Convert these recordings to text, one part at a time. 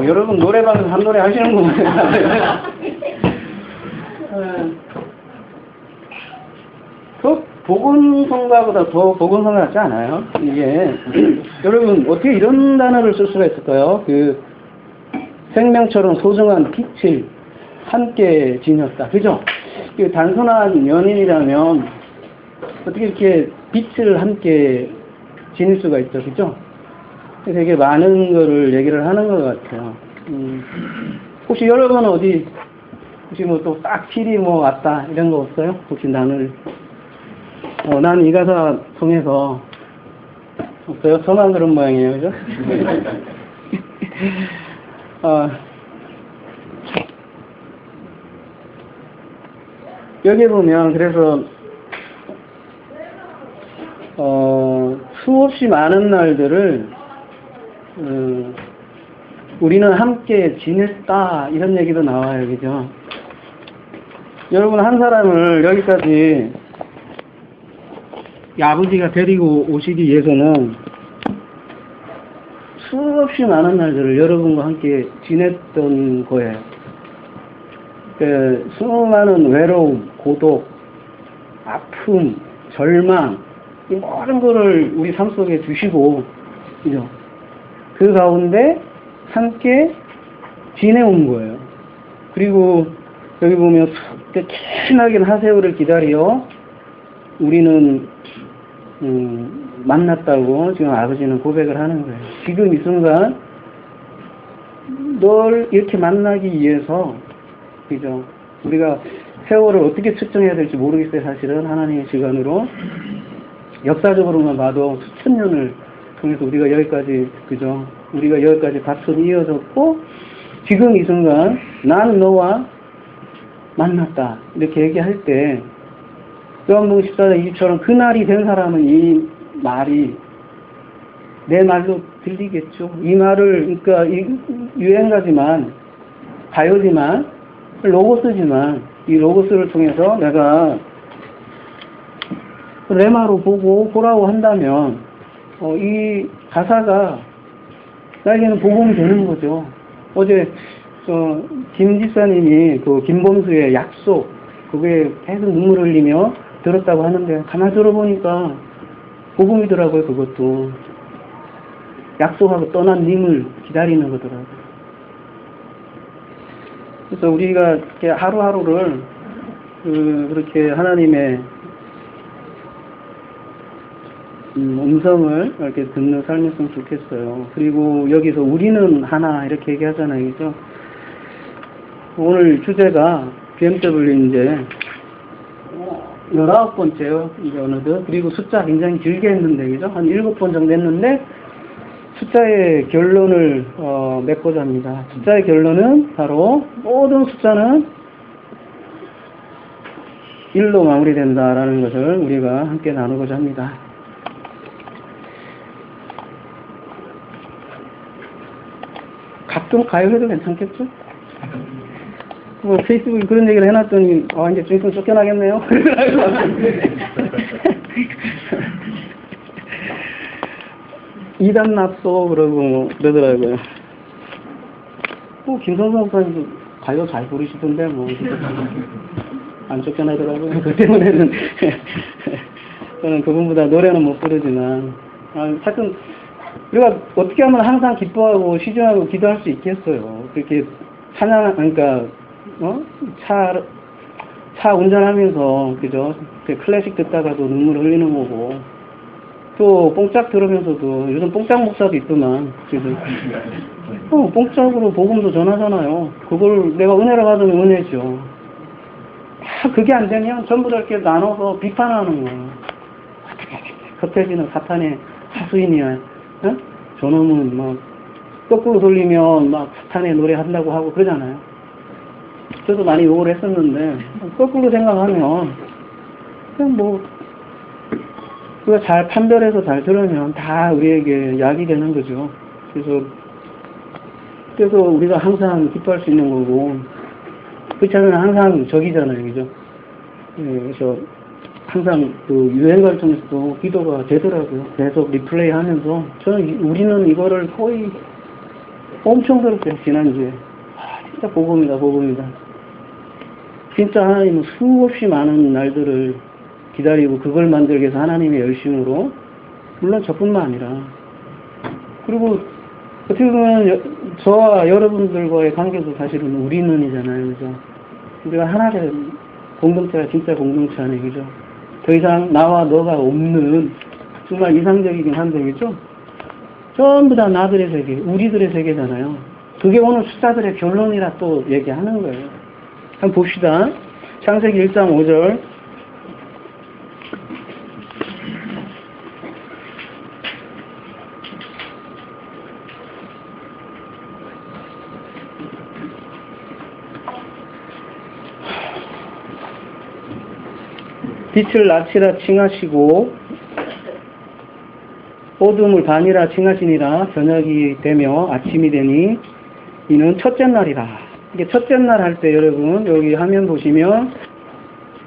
여러분 노래방 한 노래 하시는구만. 그 복음성가보다 더 복음성가 같지 않아요? 이게 여러분 어떻게 이런 단어를 쓸 수가 있을까요? 그 생명처럼 소중한 빛을 함께 지녔다. 그죠? 그 단순한 연인이라면 어떻게 이렇게 빛을 함께 지닐 수가 있죠. 그죠? 되게 많은 거를 얘기를 하는 것 같아요. 혹시 여러분 어디 혹시 뭐 또 딱 필이 뭐 왔다 이런 거 없어요? 혹시 나는 이 가사 통해서 없어요? 저만 그런 모양이에요. 그죠? 여기 보면 그래서 수없이 많은 날들을 우리는 함께 지냈다 이런 얘기도 나와요. 그죠? 여러분 한 사람을 여기까지 이 아버지가 데리고 오시기 위해서는 수없이 많은 날들을 여러분과 함께 지냈던 거예요. 수많은 외로움, 고독, 아픔, 절망 이 모든 거를 우리 삶 속에 주시고 그죠? 그 가운데 함께 지내온 거예요. 그리고 여기 보면 긴하게 하세요를 기다려 우리는 만났다고 지금 아버지는 고백을 하는 거예요. 지금 이 순간 널 이렇게 만나기 위해서 그죠? 우리가 세월을 어떻게 측정해야 될지 모르겠어요. 사실은 하나님의 시간으로 역사적으로만 봐도 수천 년을 통해서 우리가 여기까지 그죠? 우리가 여기까지 바톤이 이어졌고 지금 이 순간 난 너와 만났다 이렇게 얘기할 때 요한복음 14장 20처럼 그날이 된 사람은 이 말이 내 말로 들리겠죠. 이 말을 그러니까 유행가지만 가요지만 로고스지만 이 로고스를 통해서 내가 레마로 보라고 한다면 이 가사가 나에게는 복음이 되는 거죠. 어제 김 집사님이 그 김범수의 약속 그게 계속 눈물 흘리며 들었다고 하는데 가만히 들어보니까 복음이더라고요. 그것도 약속하고 떠난 님을 기다리는 거더라고요. 그래서 우리가 이렇게 하루하루를 그렇게 하나님의 음성을 이렇게 듣는 삶이었으면 좋겠어요. 그리고 여기서 우리는 하나 이렇게 얘기하잖아요. 그죠? 오늘 주제가 BMW 이제 19번째요. 이제 어느덧. 그리고 숫자 굉장히 길게 했는데, 그죠? 한 7번 정도 했는데, 숫자의 결론을 맺고자 합니다. 숫자의 결론은 바로 모든 숫자는 1로 마무리된다라는 것을 우리가 함께 나누고자 합니다. 가끔 가요해도 괜찮겠죠? 뭐 페이스북에 그런 얘기를 해놨더니 이제 좀 있으면 쫓겨나겠네요. 이단 납소 그러고 그러더라고요. 김선성 목사님도 가요 잘 부르시던데 뭐 안 쫓겨나더라고요. 그 때문에는 저는 그분보다 노래는 못 부르지만 하여튼 우리가 어떻게 하면 항상 기뻐하고 시전하고 기도할 수 있겠어요. 그렇게 그러니까 차 운전하면서 그죠? 클래식 듣다가도 눈물 흘리는 거고 또 뽕짝 들으면서도 요즘 뽕짝 목사도 있더만 지금 뽕짝으로 복음도 전하잖아요. 그걸 내가 은혜를 받으면 은혜죠. 다 그게 안 되면 전부 다 이렇게 나눠서 비판하는 거예요. 겉해지는 사탄의 하수인이야. 저놈은 막 거꾸로 돌리면 막 사탄의 노래 한다고 하고 그러잖아요. 저도 많이 욕을 했었는데 거꾸로 생각하면 그냥 뭐 우리가 잘 판별해서 잘 들으면 다 우리에게 약이 되는 거죠. 그래서 우리가 항상 기뻐할 수 있는 거고 그렇지 않으면 항상 적이잖아요. 그죠? 그래서 항상 그 유행가를 통해서도 기도가 되더라고요. 계속 리플레이 하면서 우리는 이거를 거의 엄청 들었어요, 지난주에. 진짜 복음이다, 복음이다. 진짜 하나님은 수없이 많은 날들을 기다리고 그걸 만들기 위해서 하나님의 열심으로, 물론 저뿐만 아니라, 그리고 어떻게 보면 저와 여러분들과의 관계도 사실은 우리는이잖아요, 그죠? 우리가 하나가 공동체가 진짜 공동체 안에, 그죠? 더 이상 나와 너가 없는, 정말 이상적이긴 한데, 그죠? 전부 다 나들의 세계, 우리들의 세계잖아요. 그게 오늘 숫자들의 결론이라 또 얘기하는 거예요. 한번 봅시다. 창세기 1장 5절. 빛을 낮이라 칭하시고 어둠을 밤이라 칭하시니라. 저녁이 되며 아침이 되니 이는 첫째 날이라. 이게 첫째 날 할 때 여러분 여기 화면 보시면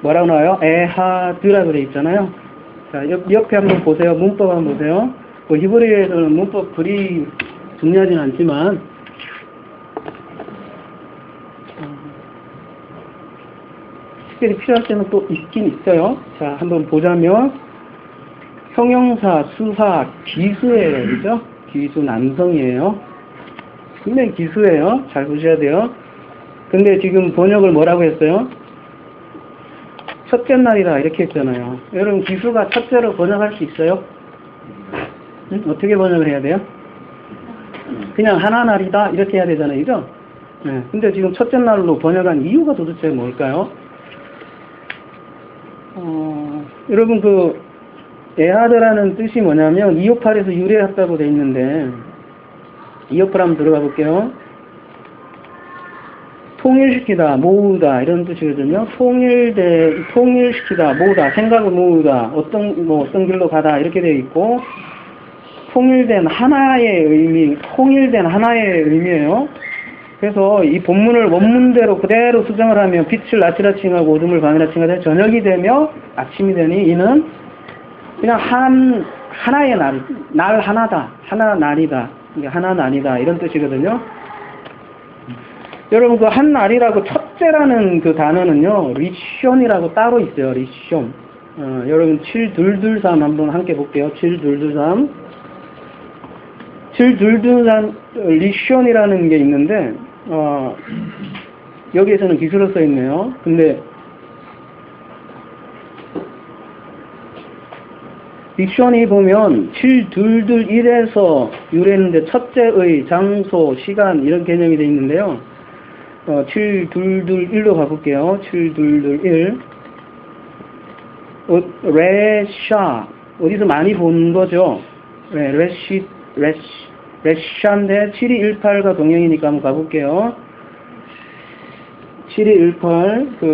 뭐라고 나와요? 에하드라 그래 있잖아요. 자, 옆에 한번 보세요. 문법 한번 보세요. 뭐 히브리어에서는 문법 그리 중요하진 않지만 특별히 필요할 때는 또 있긴 있어요. 자, 한번 보자면 형용사, 수사, 기수예요. 그죠? 기수 남성이에요. 분명히 기수예요. 잘 보셔야 돼요. 근데 지금 번역을 뭐라고 했어요? 첫째 날이라 이렇게 했잖아요. 여러분 기수가 첫째로 번역할 수 있어요? 응? 어떻게 번역을 해야 돼요? 그냥 하나 날이다 이렇게 해야 되잖아요. 그죠? 네. 근데 지금 첫째 날로 번역한 이유가 도대체 뭘까요? 여러분 그 에하드라는 뜻이 뭐냐면 이오팔에서 유래했다고 돼 있는데 이오팔 한번 들어가 볼게요. 통일시키다, 모으다 이런 뜻이거든요. 통일시키다, 모으다, 생각을 모으다, 어떤 길로 가다 이렇게 되어 있고 통일된 하나의 의미예요. 그래서 이 본문을 원문대로 그대로 수정을 하면 빛을 낮이라 칭하고 어둠을 밤이라 칭하되 저녁이 되며 아침이 되니 이는 그냥 하나의 날 하나다, 하나 날이다, 하나 날이다 이런 뜻이거든요. 여러분 그 한 날이라고 첫째라는 그 단어는요 리션이라고 따로 있어요. 리션. 여러분 7223 한번 함께 볼게요. 7223 리션이라는 게 있는데 여기에서는 기수로 써 있네요. 근데 딕션이 보면 7221에서 유래했는데 첫째의 장소, 시간 이런 개념이 되어 있는데요. 7221로 가볼게요. 7221 레샤 어디서 많이 본 거죠? 네, 레샤인데 7218과 동형이니까 한번 가볼게요. 7218 그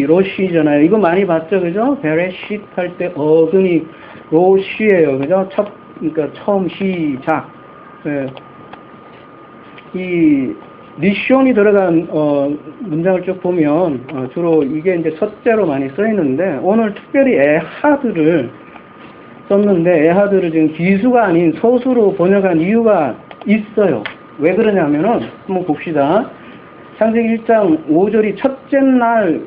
로시잖아요. 이거 많이 봤죠, 그죠? 베레쉿 할 때 어근이 로시예요, 그죠? 그러니까 처음 시작. 네. 이 리션이 들어간 문장을 쭉 보면 주로 이게 이제 첫째로 많이 써 있는데 오늘 특별히 에하드를 썼는데 에하드를 지금 기수가 아닌 소수로 번역한 이유가 있어요. 왜 그러냐면은 한번 봅시다. 창세기 1장 5절이 첫째 날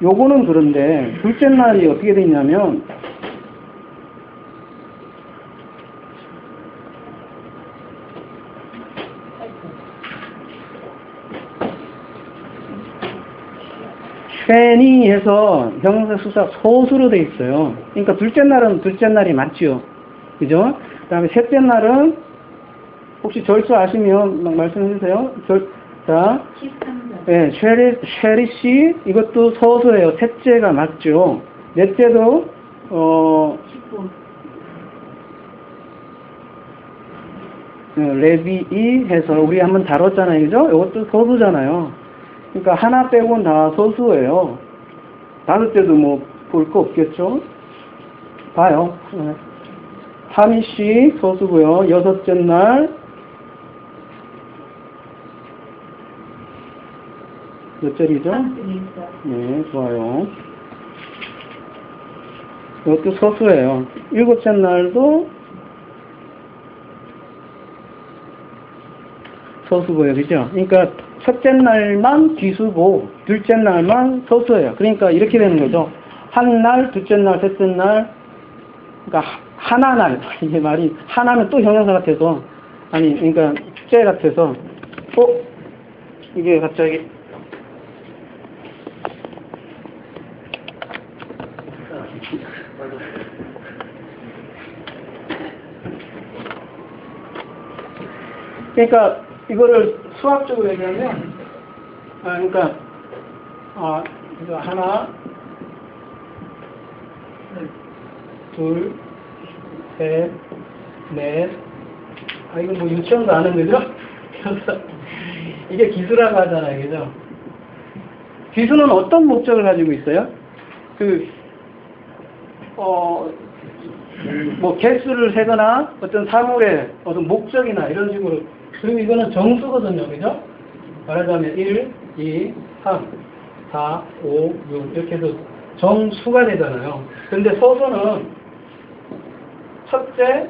요거는 그런데 둘째 날이 어떻게 돼 있냐면 쉐니 해서 형용사 수사 소수로 돼 있어요. 그러니까 둘째 날은 둘째 날이 맞죠. 그죠? 그 다음에 셋째 날은 혹시 절수 아시면 막 말씀해 주세요. 자, 네, 쉐리시 이것도 소수예요. 셋째가 맞죠. 넷째도 레비이 해서 우리 한번 다뤘잖아요. 그죠? 이것도 소수잖아요. 그러니까 하나 빼고는 다 소수예요. 다섯째도 뭐 볼 거 없겠죠? 봐요. 하미씨 소수고요. 여섯째 날 몇 절이죠? 네, 좋아요. 이것도 소수예요. 일곱째 날도 서수고요. 그죠? 그러니까 첫째 날만 기수고 둘째 날만 서수예요. 그러니까 이렇게 되는 거죠. 한 날, 둘째 날, 셋째 날, 그러니까 하나 날. 이게 말이 하나는 또 형용사 같아서 아니 그러니까 축제 같아서 이게 갑자기 그러니까 이거를 수학적으로 얘기하면 그러니까 이거 하나 둘 셋 넷 이건 뭐 유치원도 아는 거죠? 이게 기수라고 하잖아요, 그죠? 기수는 어떤 목적을 가지고 있어요? 뭐 개수를 세거나 어떤 사물의 어떤 목적이나 이런 식으로. 그리고 이거는 정수거든요, 그죠? 말하자면 1, 2, 3, 4, 5, 6 이렇게 해서 정수가 되잖아요. 근데 서수는 첫째,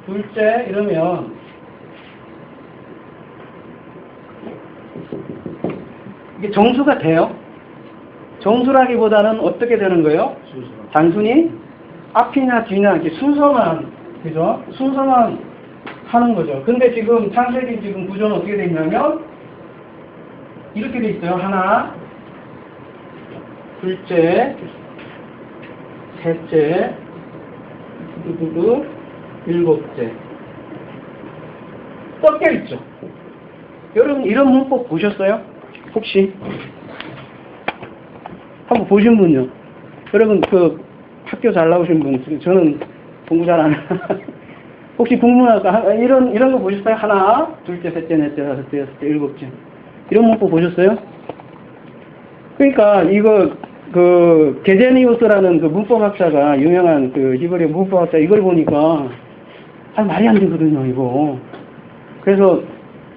둘째 이러면 이게 정수가 돼요. 정수라기보다는 어떻게 되는 거예요? 단순히 앞이냐 뒤냐 이렇게 순서만, 그죠? 순서만 하는 거죠. 근데 지금 창세기 지금 구조는 어떻게 되어 있냐면 이렇게 되어 있어요. 하나, 둘째, 셋째, 일곱째. 섞여 있죠. 여러분 이런 문법 보셨어요? 혹시? 한번 보신 분요? 여러분 그 학교 잘 나오신 분, 저는 공부 잘 안 해요. 혹시 국문학과 이런 거 보셨어요? 하나, 둘째, 셋째, 넷째, 다섯째, 여섯째, 일곱째. 이런 문법 보셨어요? 그러니까 이거 그 게제니우스라는 그 문법학자가 유명한 그 히브리 문법학자 이걸 보니까 말이 안 되거든요, 이거. 그래서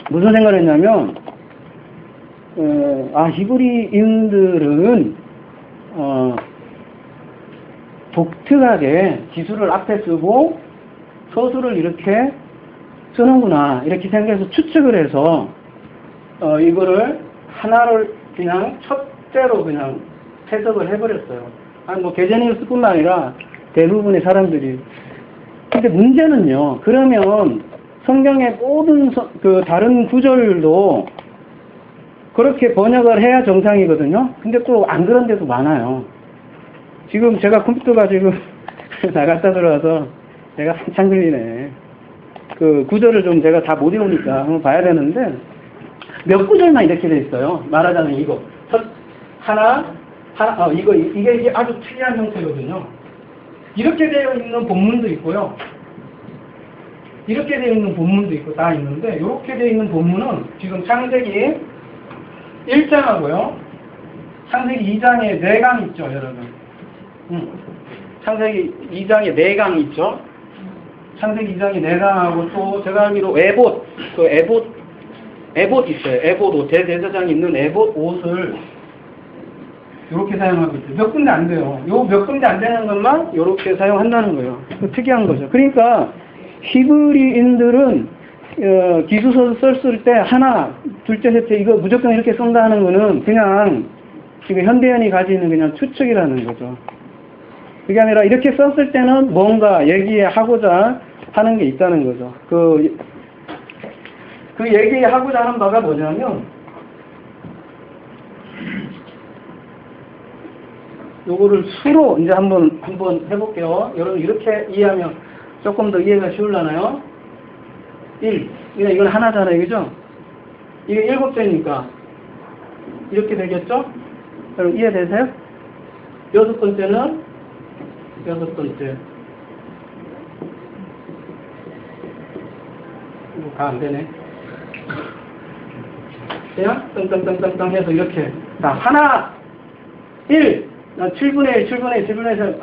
무슨 생각을 했냐면 히브리인들은 독특하게 기수를 앞에 쓰고 서술을 이렇게 쓰는구나 이렇게 생각해서 추측을 해서 이거를 하나를 그냥 첫째로 그냥 해석을 해버렸어요. 뭐 게제니우스뿐만 아니라 대부분의 사람들이. 근데 문제는요. 그러면 성경의 모든 그 다른 구절도 그렇게 번역을 해야 정상이거든요. 근데 또 안 그런 데도 많아요. 지금 제가 컴퓨터가 지금 나갔다 들어와서 내가 한참 걸리네. 그 구절을 좀 제가 다 못 외우니까 한번 봐야 되는데 몇 구절만 이렇게 돼 있어요. 말하자면 이거 이게 아주 특이한 형태거든요. 이렇게 되어 있는 본문도 있고요. 이렇게 되어 있는 본문도 있고 다 있는데 이렇게 되어 있는 본문은 지금 창세기 1장하고요. 창세기 2장에 4강 있죠, 여러분. 창세기 2장에 4강 있죠. 창세기 2장에 4강하고 또 제가 알기로 에봇 있어요. 에봇 옷, 대제사장이 입는 에봇 옷을 이렇게 사용하고 있어요. 몇 군데 안 돼요. 요 몇 군데 안 되는 것만 이렇게 사용한다는 거예요. 특이한 거죠. 그러니까 히브리인들은 기수서 썼을 때 하나, 둘째, 셋째 이거 무조건 이렇게 쓴다는 거는 그냥 지금 현대인이 가지는 그냥 추측이라는 거죠. 그게 아니라 이렇게 썼을 때는 뭔가 얘기하고자 하는 게 있다는 거죠. 그 얘기하고자 하는 바가 뭐냐면 요거를 수로 이제 한번 해볼게요. 여러분 이렇게 이해하면 조금 더 이해가 쉬울라나요? 1. 이건 하나잖아요. 그죠? 이게 7개니까 이렇게 되겠죠? 여러분 이해되세요? 6번째는 6번째. 이거 다 안 되네. 그냥 땅땅땅땅땅 해서 이렇게. 자, 하나, 1. 7분의 1, 7분의 1, 7분의 1.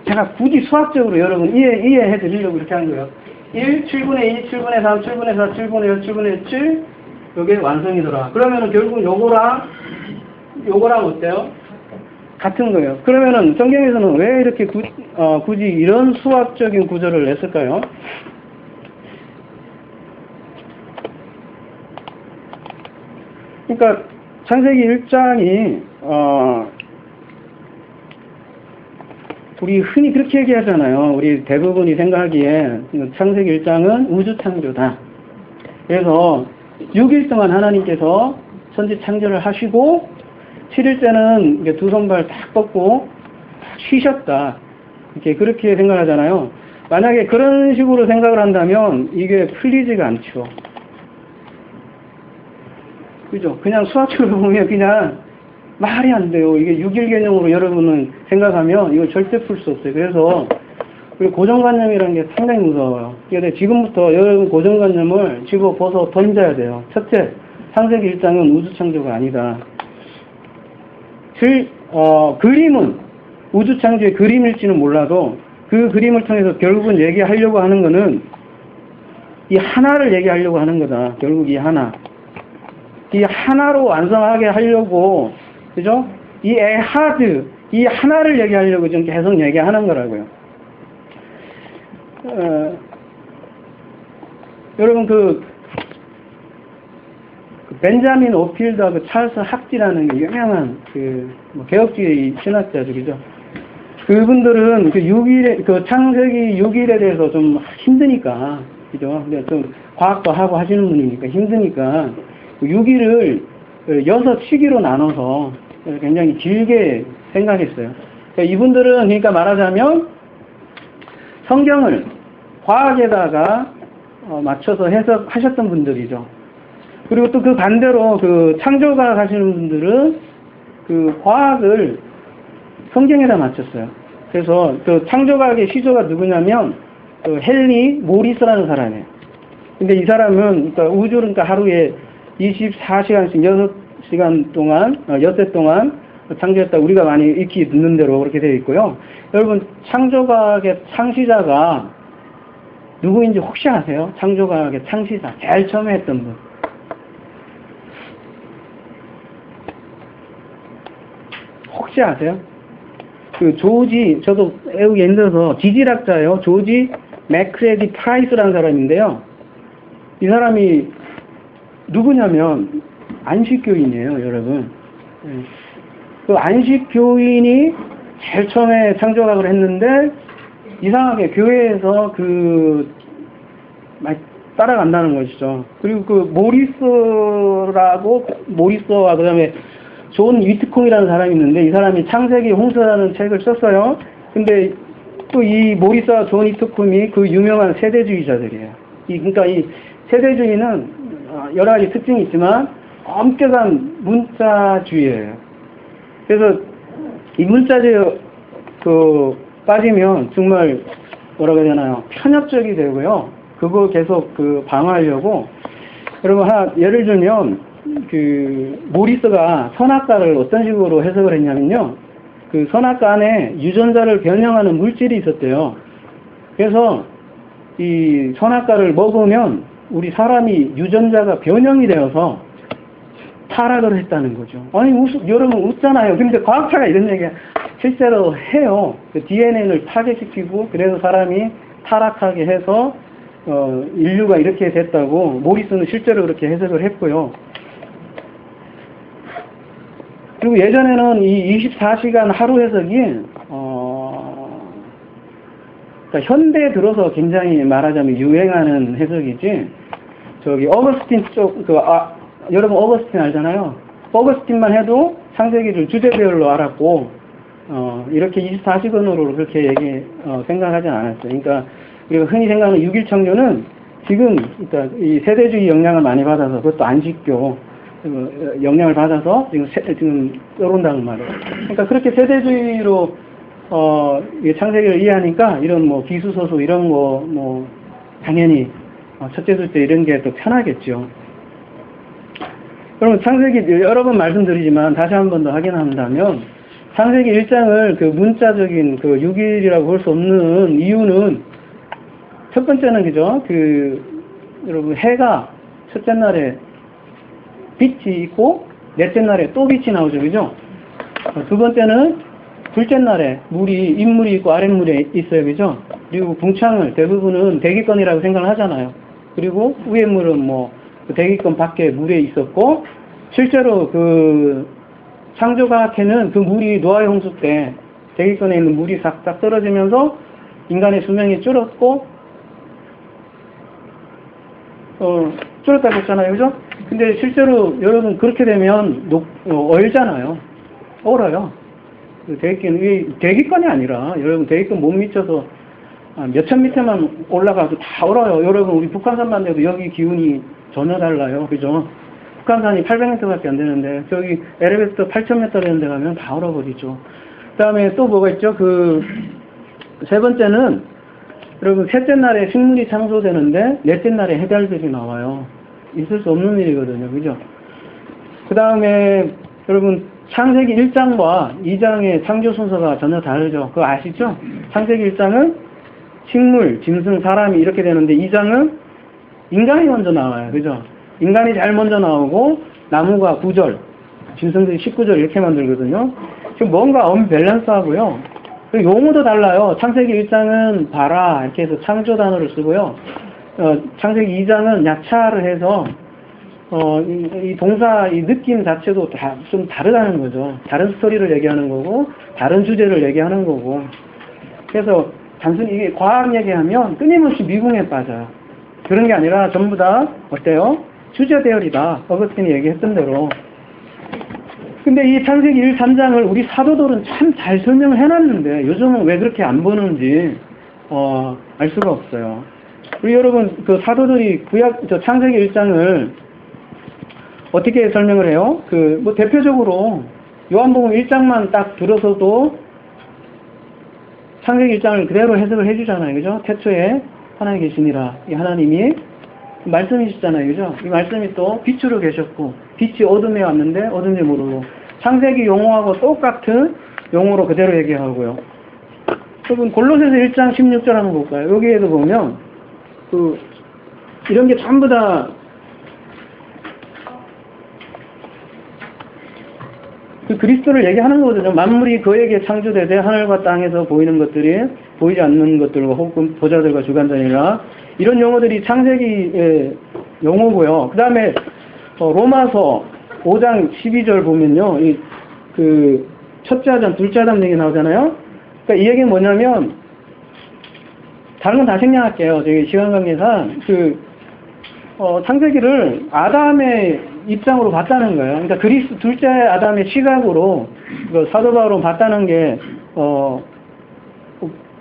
제가 굳이 수학적으로 여러분 이해해 드리려고 이렇게 하는 거예요. 1, 7분의 2, 7분의 3, 7분의 4, 7분의 6, 7분의 7. 요게 완성이더라. 그러면은 결국 요거랑 어때요? 같은 거예요. 그러면은 성경에서는 왜 이렇게 굳이 이런 수학적인 구조를 냈을까요? 그러니까 창세기 1장이 우리 흔히 그렇게 얘기하잖아요. 우리 대부분이 생각하기에 창세기 1장은 우주 창조다. 그래서 6일 동안 하나님께서 천지 창조를 하시고 7일째는 두 손발 딱 뻗고 쉬셨다. 이렇게 그렇게 생각하잖아요. 만약에 그런 식으로 생각을 한다면 이게 풀리지가 않죠. 그죠? 그냥 수학적으로 보면 그냥 말이 안 돼요. 이게 6일 개념으로 여러분은 생각하면 이거 절대 풀 수 없어요. 그래서 고정관념이라는 게 상당히 무서워요. 그래서 지금부터 여러분 고정관념을 집어 벗어 던져야 돼요. 첫째, 창세기 1장은 우주창조가 아니다. 그림은 우주창조의 그림일지는 몰라도 그 그림을 통해서 결국은 얘기하려고 하는 거는 이 하나를 얘기하려고 하는 거다. 결국 이 하나. 이 하나로 완성하게 하려고, 그죠? 이 에하드, 이 하나를 얘기하려고 지금 계속 얘기하는 거라고요. 여러분 벤자민 오필드하고 찰스 합지라는 유명한 개혁주의 신학자죠, 그죠? 그분들은 창세기 6일에 대해서 좀 힘드니까, 그죠? 좀 과학도 하고 하시는 분이니까 힘드니까 6일을 6시기로 나눠서 굉장히 길게 생각했어요. 그러니까 이분들은 그러니까 말하자면 성경을 과학에다가 맞춰서 해석하셨던 분들이죠. 그리고 또 그 반대로 창조과학 하시는 분들은 과학을 성경에다 맞췄어요. 그래서 창조과학의 시조가 누구냐면 헨리 모리스라는 사람이에요. 근데 이 사람은 우주를 하루에 24시간씩 6시간 동안 엿새 동안 창조했다. 우리가 많이 익히 듣는 대로 그렇게 되어 있고요. 여러분 창조과학의 창시자가 누구인지 혹시 아세요? 창조과학의 창시자 제일 처음에 했던 분. 혹시 아세요? 저도 애우기 힘들어서 지질학자예요. 조지 맥크레디 프라이스라는 사람인데요. 이 사람이 누구냐면 안식교인이에요, 여러분. 그 안식교인이 제일 처음에 창조학을 했는데 이상하게 교회에서 따라간다는 것이죠. 그리고 모리스와 그다음에 존 위트콩이라는 사람이 있는데 이 사람이 창세기 홍수라는 책을 썼어요. 근데 또 이 모리스와 존 위트콩이 유명한 세대주의자들이에요. 그러니까 이 세대주의는 여러 가지 특징이 있지만 엄격한 문자주의예요. 그래서 이 문자주의에 빠지면 정말 뭐라고 해야 되나요? 편협적이 되고요. 그거 계속 방어하려고 여러분 예를 들면 모리스가 선악과를 어떤 식으로 해석을 했냐면요. 선악과 안에 유전자를 변형하는 물질이 있었대요. 그래서 이 선악과를 먹으면 우리 사람이 유전자가 변형이 되어서 타락을 했다는 거죠. 아니, 여러분 웃잖아요. 근데 과학자가 이런 얘기 실제로 해요. DNA를 파괴시키고 그래서 사람이 타락하게 해서 인류가 이렇게 됐다고 모리스는 실제로 그렇게 해석을 했고요. 그리고 예전에는 이 24시간 하루 해석이 그러니까 현대에 들어서 굉장히 말하자면 유행하는 해석이지 어거스틴 여러분 어거스틴 알잖아요. 어거스틴만 해도 창세기를 주제별로 알았고 이렇게 24시간으로 그렇게 생각하진 않았어요. 그러니까 우리가 흔히 생각하는 6일 창조는 지금 그러니까 이 세대주의 영향을 많이 받아서 그것도 안식교 영향을 받아서 지금 떠오른다는 말이에요. 그러니까 그렇게 세대주의로 창세기를 이해하니까 이런 기수서수 이런 거 당연히 첫째 둘째 이런 게 더 편하겠죠. 그러면 창세기 여러 번 말씀드리지만 다시 한 번 더 확인한다면 창세기 1장을 문자적인 6일이라고 볼 수 없는 이유는 첫 번째는 그죠? 여러분 해가 첫째 날에 빛이 있고 넷째 날에 또 빛이 나오죠, 그죠? 두 번째는 둘째 날에 인물이 있고 아랫물이 있어요, 그죠? 그리고 궁창을 대부분은 대기권이라고 생각을 하잖아요. 그리고 위에 물은 대기권 밖에 물에 있었고 실제로 그 창조과학회는 그 물이 노아의 홍수 때 대기권에 있는 물이 싹싹 떨어지면서 인간의 수명이 줄었고, 줄었다고 했잖아요. 그죠? 근데 실제로 여러분 그렇게 되면 얼잖아요. 얼어요. 대기권이 아니라 여러분 대기권 못 미쳐서 몇천 미터만 올라가도 다 얼어요. 여러분 우리 북한산만 돼도 여기 기온이 전혀 달라요. 그죠? 북한산이 800m밖에 안 되는데 저기 에베레스트 8,000m 되는 데 가면 다 얼어버리죠. 그 다음에 또 뭐가 있죠? 세 번째는 여러분 셋째 날에 식물이 창조되는데 넷째 날에 해달들이 나와요. 있을 수 없는 일이거든요. 그죠? 그 다음에 여러분 창세기 1장과 2장의 창조 순서가 전혀 다르죠. 그거 아시죠? 창세기 1장은 식물, 짐승, 사람이 이렇게 되는데 2장은 인간이 먼저 나와요. 그죠? 인간이 제일 먼저 나오고 나무가 9절, 짐승들이 19절 이렇게 만들거든요. 지금 뭔가 언밸런스하고요. 그리고 용어도 달라요. 창세기 1장은 바라 이렇게 해서 창조 단어를 쓰고요. 창세기 2장은 야차를 해서 이 동사 이 느낌 자체도 좀 다르다는 거죠. 다른 스토리를 얘기하는 거고 다른 주제를 얘기하는 거고. 그래서 단순히 이게 과학 얘기하면 끊임없이 미궁에 빠져요. 그런 게 아니라 전부 다 어때요? 주제 대열이다. 어거스틴이 얘기했던 대로. 근데 이 창세기 1, 3장을 우리 사도들은 참 잘 설명을 해놨는데 요즘은 왜 그렇게 안 보는지 알 수가 없어요. 우리 여러분 그 사도들이 창세기 1장을 어떻게 설명을 해요? 뭐 대표적으로 요한복음 1장만 딱 들어서도 창세기 1장을 그대로 해석을 해주잖아요. 그죠? 태초에 하나님 계시니라. 이 하나님이 말씀이시잖아요. 그죠? 이 말씀이 또 빛으로 계셨고 빛이 어둠에 왔는데 어둠이 모르고 창세기 용어하고 똑같은 용어로 그대로 얘기하고요. 여러분 골로새서 1장 16절 한번 볼까요? 여기에도 보면 이런 게 전부 다 그리스도를 얘기하는 거거든요. 만물이 그에게 창조되되 하늘과 땅에서 보이는 것들이 보이지 않는 것들과 혹은 보좌들과 주관자니라. 이런 용어들이 창세기의 용어고요. 그 다음에 로마서 5장 12절 보면요. 첫째 아담, 둘째 아담 얘기 나오잖아요. 그러니까 이 얘기는 뭐냐면 다른 건 다 생략할게요. 저기 시간 관계상 창세기를 아담의 입장으로 봤다는 거예요. 그러니까 둘째 아담의 시각으로 사도 바울은 봤다는 게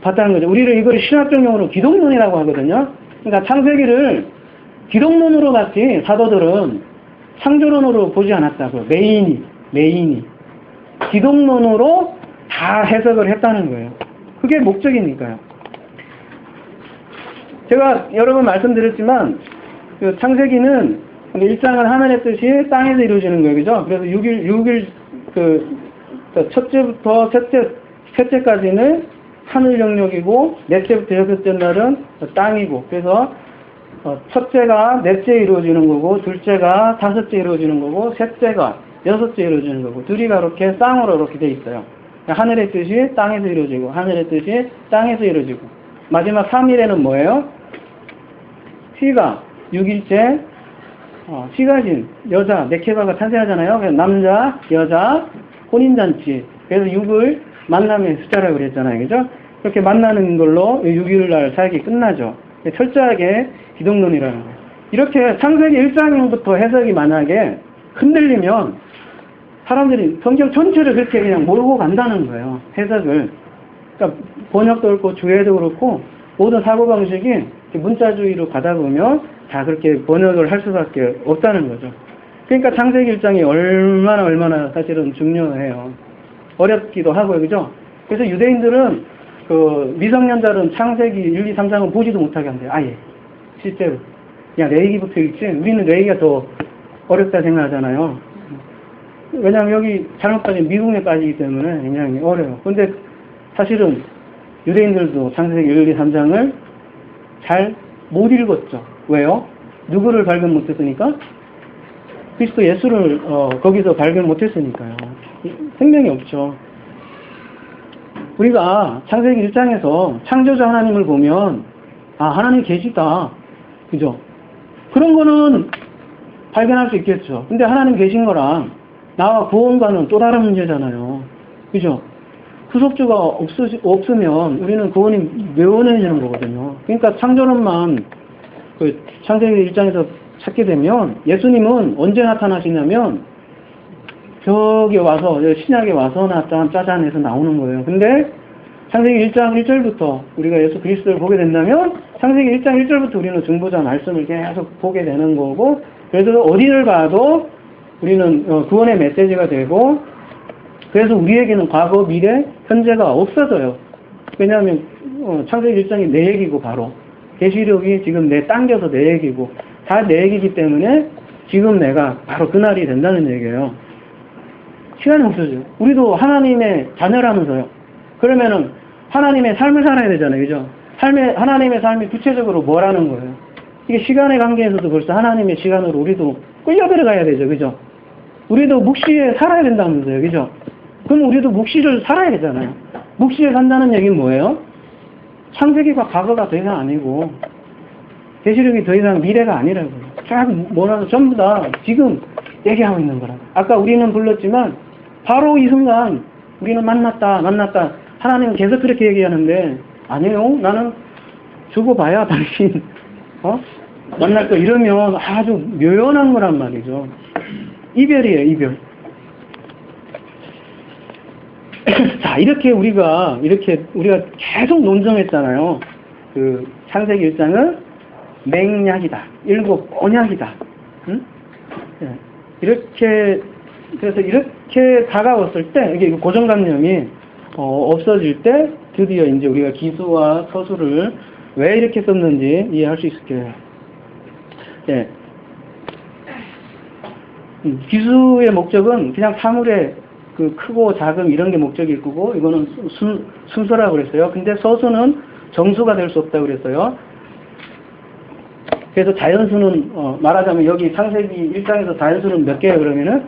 봤다는 거죠. 우리를 이걸 신학적 용어로 기독론이라고 하거든요. 그러니까 창세기를 기독론으로 봤지 사도들은 창조론으로 보지 않았다고요. 메인이 기독론으로 다 해석을 했다는 거예요. 그게 목적이니까요. 제가 여러 번 말씀드렸지만 창세기는 1장은 하늘의 뜻이 땅에서 이루어지는 거예요. 그죠? 그래서 6일 첫째부터 셋째까지는 하늘 영역이고 넷째부터 여섯째 날은 땅이고, 그래서 첫째가 넷째 이루어지는 거고 둘째가 다섯째 이루어지는 거고 셋째가 여섯째 이루어지는 거고 둘이가 이렇게 쌍으로 이렇게 돼 있어요. 하늘의 뜻이 땅에서 이루어지고 하늘의 뜻이 땅에서 이루어지고 마지막 3일에는 뭐예요? 시가 6일째 시가진 여자 네케바가 탄생하잖아요. 그래서 남자 여자 혼인잔치, 그래서 6을 만남의 숫자라고 그랬잖아요. 그죠? 그렇게 만나는 걸로 6일 날 사역이 끝나죠. 철저하게 기독론이라는 거예요. 이렇게 창세기 1장부터 해석이 만약에 흔들리면 사람들이 성경 전체를 그렇게 그냥 몰고 간다는 거예요. 해석을. 그러니까 번역도 그렇고 주해도 그렇고 모든 사고방식이 문자주의로 가다 보면 다 그렇게 번역을 할 수밖에 없다는 거죠. 그러니까 창세기 1장이 얼마나 사실은 중요해요. 어렵기도 하고요. 그죠? 그래서 유대인들은 미성년자는 창세기 1, 2, 3장은 보지도 못하게 한대요. 아예. 실제로. 그냥 레위기부터 읽지. 우리는 레위기가 더 어렵다 생각하잖아요. 왜냐하면 여기 잘못 빠지면 미궁에 빠지기 때문에 굉장히 어려워요. 근데 사실은 유대인들도 창세기 1, 2, 3장을 잘 못 읽었죠. 왜요? 누구를 발견 못했으니까? 그리스도 예수를 거기서 발견 못했으니까요. 생명이 없죠. 우리가 창세기 1장에서 창조자 하나님을 보면 하나님 계시다. 그죠? 그런 거는 발견할 수 있겠죠. 근데 하나님 계신 거랑 나와 구원과는 또 다른 문제잖아요. 그죠? 구속주가 없으면 우리는 구원이 묘연해지는 거거든요. 그러니까 창조론만 그 창세기 1장에서 찾게 되면 예수님은 언제 나타나시냐면 저기 와서 신약에 와서 짜잔해서 나오는 거예요. 근데 창세기 1장 1절부터 우리가 예수 그리스도를 보게 된다면 창세기 1장 1절부터 우리는 중보자 말씀을 계속 보게 되는 거고, 그래서 어디를 봐도 우리는 구원의 메시지가 되고, 그래서 우리에게는 과거, 미래, 현재가 없어져요. 왜냐하면 창세기 1장이 내 얘기고, 바로 계시록이 지금 당겨서 내 얘기고 다 내 얘기이기 때문에 지금 내가 바로 그날이 된다는 얘기예요. 시간이 없어져요. 우리도 하나님의 자녀라면서요. 그러면은 하나님의 삶을 살아야 되잖아요. 그죠? 하나님의 삶이 구체적으로 뭐라는 거예요? 이게 시간의 관계에서도 벌써 하나님의 시간으로 우리도 끌려 들어가야 되죠. 그죠? 우리도 묵시에 살아야 된다면서요. 그죠? 그럼 우리도 묵시를 살아야 되잖아요. 묵시에 산다는 얘기는 뭐예요? 창세기가 과거가 더 이상 아니고 계시록이 더 이상 미래가 아니라고요. 쫙 뭐라도 전부 다 지금 얘기하고 있는 거라고. 아까 우리는 불렀지만 바로 이 순간 우리는 만났다. 하나님은 계속 그렇게 얘기하는데 아니에요. 나는 두고 봐야 당신 만날 거 이러면 아주 묘연한 거란 말이죠. 이별이에요. 이별. 자, 이렇게 우리가 계속 논증했잖아요. 그 창세기 1장은 맹약이다. 일곱 언약이다. 응? 그래서 이렇게 다가왔을 때, 이게 고정관념이 없어질 때, 드디어 이제 우리가 기수와 서술을 왜 이렇게 썼는지 이해할 수 있을 거예요. 예. 기수의 목적은 그냥 사물의 그 크고 작음 이런 게 목적일 거고, 이거는 순서라고 그랬어요. 근데 서수는 정수가 될 수 없다고 그랬어요. 그래서 자연수는 말하자면 여기 창세기 1장에서 자연수는 몇 개예요? 그러면은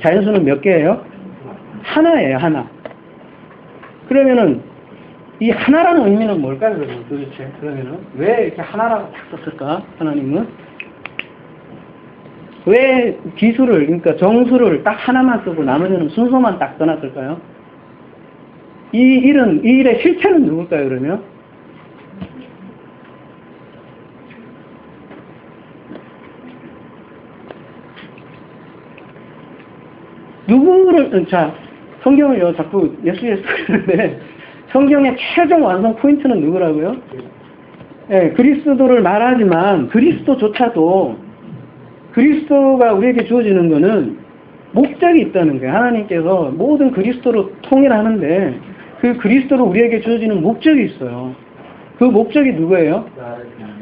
자연수는 몇 개예요? 하나예요. 하나. 그러면은 이 하나라는 의미는 뭘까요? 그러면 도대체 그러면은 왜 이렇게 하나라고 딱 썼을까? 하나님은 왜 기수를, 그러니까 정수를 딱 하나만 쓰고 나머지는 순서만 딱 써놨을까요? 이 일의 실체는 누굴까요? 그러면 누구를, 자, 성경을요, 자꾸 예수 그러는데, 성경의 최종 완성 포인트는 누구라고요? 예, 그리스도를 말하지만, 그리스도조차도, 그리스도가 우리에게 주어지는 거는 목적이 있다는 거예요. 하나님께서 모든 그리스도로 통일하는데, 그 그리스도로 우리에게 주어지는 목적이 있어요. 그 목적이 누구예요?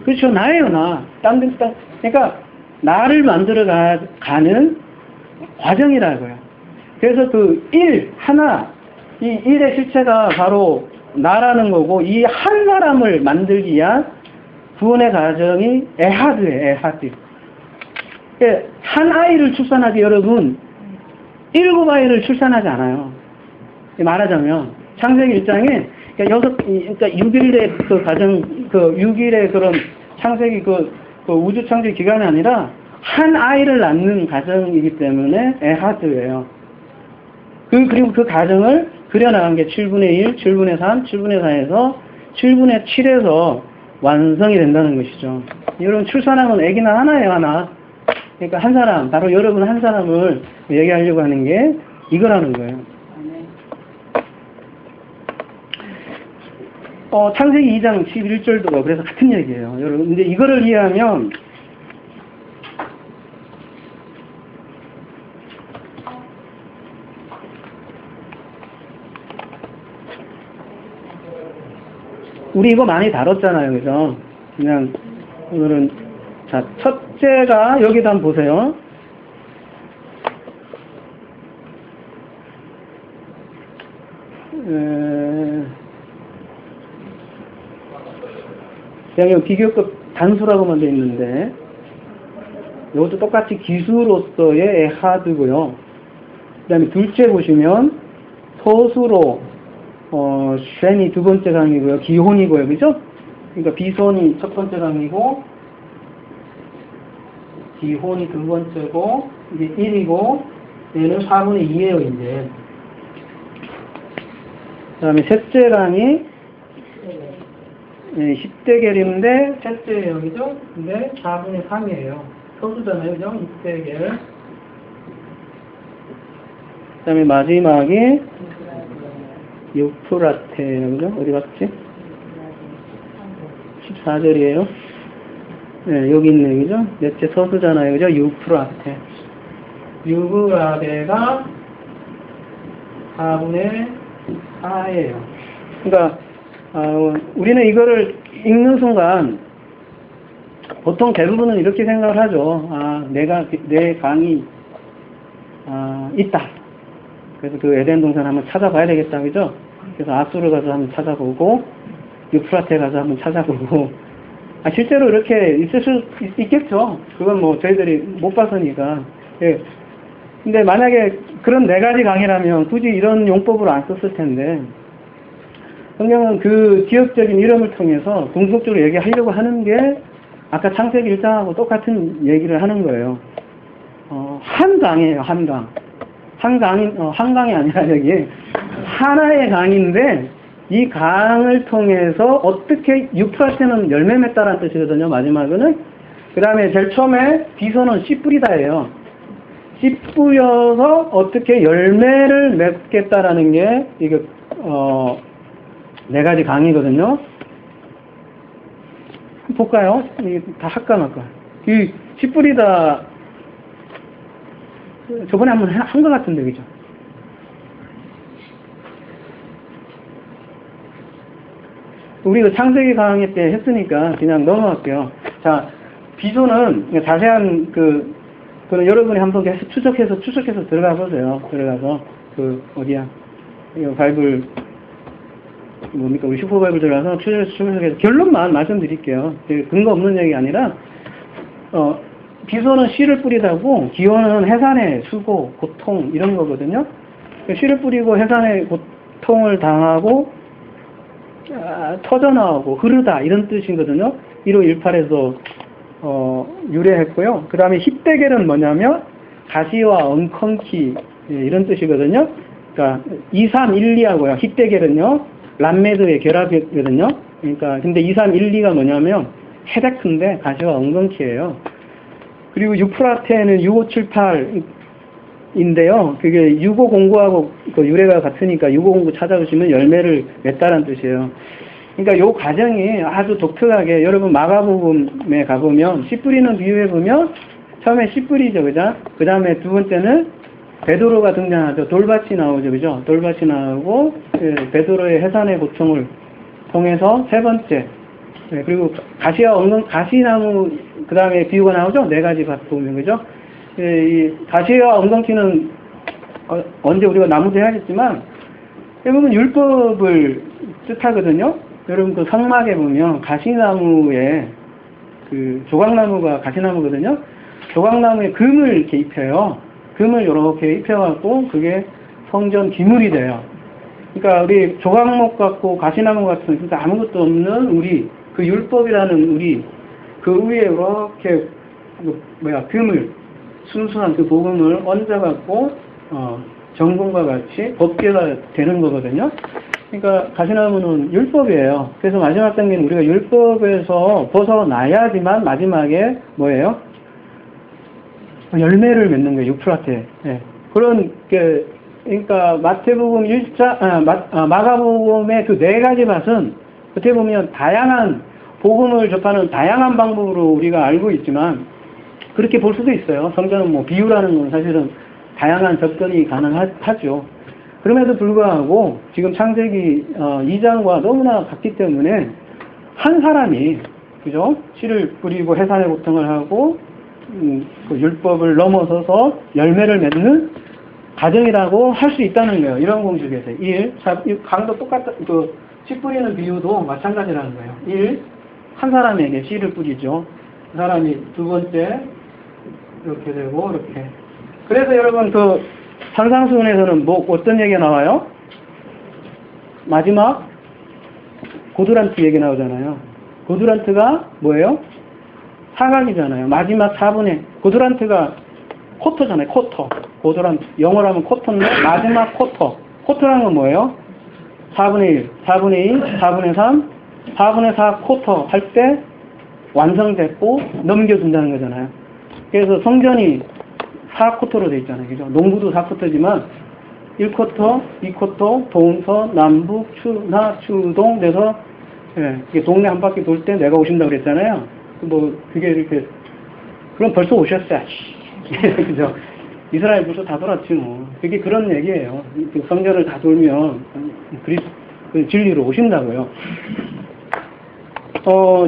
그렇죠. 나예요, 나. 그러니까, 나를 만들어가는 과정이라고요. 그래서 그 이 일의 실체가 바로 나라는 거고, 이 한 사람을 만들기 위한 구원의 과정이 에하드예요, 에하드. 한 아이를 출산하기, 여러분, 7아이를 출산하지 않아요. 말하자면, 창세기 1장에, 그러니까 6일의 그 과정, 6일의 그런 창세기 그 우주 창조 기간이 아니라, 한 아이를 낳는 과정이기 때문에 에하드예요. 그리고 그 과정을 그려나간 게 7분의 1, 7분의 3, 7분의 4에서 7분의 7에서 완성이 된다는 것이죠. 여러분, 출산하면 아기는 하나예요, 하나. 그러니까 한 사람, 바로 여러분 한 사람을 얘기하려고 하는 게 이거라는 거예요. 창세기 2장 11절도 그래서 같은 얘기예요. 여러분, 근데 이거를 이해하면 우리 이거 많이 다뤘잖아요. 그죠? 그냥 오늘은, 자, 첫째가 여기다 한번 보세요. 그냥 비교급 단수라고만 되어 있는데, 이것도 똑같이 기수로서의 에하드고요. 그 다음에 둘째 보시면 서수로 쉔이 두 번째 강이고요. 기혼이고요. 그죠? 그러니까 비손이 첫 번째 강이고, D혼이 두 번째고, 이게 1이고, 얘는 4분의 2예요, 이제. 그 다음에 셋째 강이 10대결인데, 셋째예요, 그죠? 근데 4분의 3이에요. 소수잖아요, 그죠? 6대결. 그 다음에 마지막이 유프라테예요, 그죠? 어디 갔지? 14절이에요. 네, 여기 있네, 그죠? 넷째 서수잖아요, 그죠? 유프라테. 유브라데가 4분의 4예요. 그러니까, 우리는 이거를 읽는 순간, 보통 대부분은 이렇게 생각을 하죠. 내 강이, 있다. 그래서 그 에덴 동산 한번 찾아봐야 되겠다, 그죠? 그래서 아수르 가서 한번 찾아보고, 유프라테 가서 한번 찾아보고, 실제로 이렇게 있을 수 있겠죠. 그건 뭐 저희들이 못 봤으니까. 예. 근데 만약에 그런 네 가지 강이라면 굳이 이런 용법을 안 썼을 텐데, 성경은 그 지역적인 이름을 통해서 궁극적으로 얘기하려고 하는 게 아까 창세기 1장하고 똑같은 얘기를 하는 거예요. 한 강이에요, 한 강. 한 강이 아니라 여기 하나의 강인데, 이 강을 통해서 어떻게, 유프라테는 열매 맺다라는 뜻이거든요, 마지막에는. 그 다음에 제일 처음에 비서는 씨 뿌리다예요. 씨 뿌려서 어떻게 열매를 맺겠다라는 게, 이게, 네 가지 강이거든요. 한번 볼까요? 이게 다 할까 말까. 이 씨 뿌리다, 저번에 한번 한 것 같은데, 그죠? 우리 그 창세기 강의 때 했으니까 그냥 넘어갈게요. 자, 비소는 자세한 그는 여러분이 한번 계속 추적해서 들어가 보세요. 들어가서, 어디야? 이거 바이블, 뭡니까? 우리 슈퍼바이블 들어가서 추적해서 결론만 말씀드릴게요. 근거 없는 얘기 아니라, 비소는 씨를 뿌리다고, 기원은 해산의 수고, 고통, 이런 거거든요. 씨를 뿌리고 해산의 고통을 당하고, 터져나오고 흐르다 이런 뜻이거든요. 1518에서 유래했고요. 그 다음에 힙대겔은 뭐냐면 가시와 엉컨키 이런 뜻이거든요. 그러니까 2312하고요. 힙대겔은요 람메드의 결합이거든요. 그러니까 근데 2312가 뭐냐면 헤데크인데 가시와 엉컨키예요. 그리고 유프라테는 6578인데요. 그게 6509하고 그 유래가 같으니까 6509 찾아보시면 열매를 맺다라는 뜻이에요. 그러니까 요 과정이 아주 독특하게 여러분 마가복음에 가보면 씨 뿌리는 비유해 보면 처음에 씨 뿌리죠, 그죠? 그 다음에 두 번째는 베드로가 등장하죠. 돌밭이 나오죠, 그죠? 돌밭이 나오고 베드로의 해산의 고통을 통해서 세 번째 그리고 가시와 엉겅 가시나무 그 다음에 비유가 나오죠. 네 가지 보면 그죠? 이 가시와 엉겅퀴는 언제 우리가 나무도 해야겠지만 대부분 율법을 뜻하거든요. 여러분 그 성막에 보면 가시나무에 그 조각나무가 가시나무거든요. 조각나무에 금을 이렇게 입혀요. 금을 이렇게 입혀갖고 그게 성전 기물이 돼요. 그러니까 우리 조각목 같고 가시나무 같은 진짜 아무것도 없는 우리 그 율법이라는 우리 그 위에 이렇게 금을 순수한 그 복음을 얹어갖고 정금과 같이 법계가 되는 거거든요. 그러니까 가시나무는 율법이에요. 그래서 마지막 단계는 우리가 율법에서 벗어나야지만 마지막에 뭐예요? 열매를 맺는 거예요. 유프라테. 네. 그런 게 그러니까 마태복음 1장, 마가복음의 그 네 가지 밭은 어떻게 보면 다양한 복음을 접하는 다양한 방법으로 우리가 알고 있지만 그렇게 볼 수도 있어요. 성경은 뭐 비유라는 건 사실은 다양한 접근이 가능하죠. 그럼에도 불구하고 지금 창세기 2장과 너무나 같기 때문에 한 사람이 그죠? 씨를 뿌리고 해산의 고통을 하고 그 율법을 넘어서서 열매를 맺는 과정이라고 할 수 있다는 거예요. 이런 공식에서 1. 강도 똑같다. 그 씨 뿌리는 비유도 마찬가지라는 거예요. 1. 한 사람에게 씨를 뿌리죠. 그 사람이 두 번째 이렇게 되고 이렇게. 그래서 여러분 그 산상수훈에서는 뭐 어떤 얘기가 나와요? 마지막 고두란트 얘기 나오잖아요. 고두란트가 뭐예요? 사각이잖아요. 마지막 4분의, 고드란트가 쿼터잖아요. 쿼터. 고드란트. 영어로 하면 쿼터인데, 마지막 쿼터. 쿼터라는 건 뭐예요? 4분의 1, 4분의 2, 4분의 3, 4분의 4 쿼터 할 때 완성됐고 넘겨준다는 거잖아요. 그래서 성전이 4쿼터로 되어 있잖아요. 그죠? 농구도 4쿼터지만 1쿼터, 2쿼터, 동서, 남북, 추나, 추동 돼서 이게 동네 한 바퀴 돌 때 내가 오신다고 그랬잖아요. 뭐 그게 이렇게 그럼 벌써 오셨어요. 그죠? 이스라엘 벌써 다 돌았지 뭐. 그게 그런 얘기예요. 성전을 다 돌면 그 진리로 오신다고요.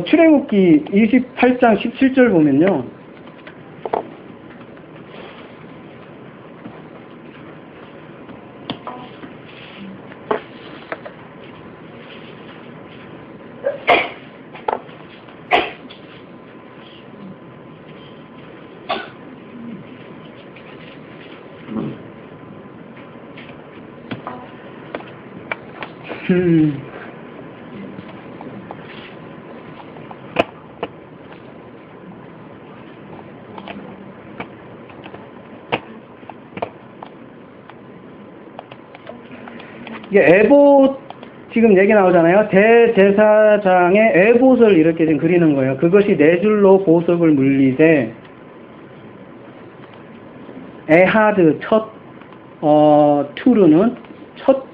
출애굽기 28장 17절 보면요. 이게 에봇 지금 얘기 나오잖아요. 대제사장의 에봇을 이렇게 지금 그리는 거예요. 그것이 네 줄로 보석을 물리되 에하드 첫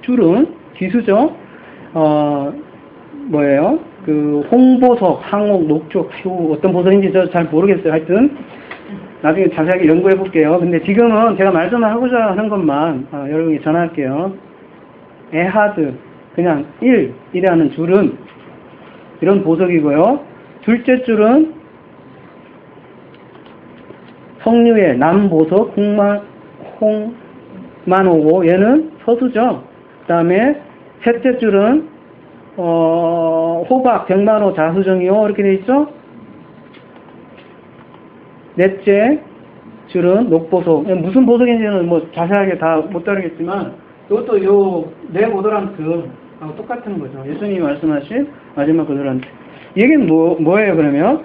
줄은 기수죠. 뭐예요? 그 홍보석, 항옥, 녹조, 어떤 보석인지 저 잘 모르겠어요. 하여튼 나중에 자세하게 연구해 볼게요. 근데 지금은 제가 말씀하고자 하는 것만 여러분께 전할게요. 에하드 그냥 1이라는 줄은 이런 보석이고요. 둘째 줄은 석류의 남보석 홍만호고 얘는 서수죠. 그 다음에 셋째 줄은 호박 백만호 자수정이요 이렇게 돼 있죠. 넷째 줄은 녹보석. 무슨 보석인지는 뭐 자세하게 다 못 다루겠지만 이것도 요 네 고드란트하고 똑같은 거죠. 예수님이 말씀하신 마지막 고드란트. 이게 뭐예요 그러면?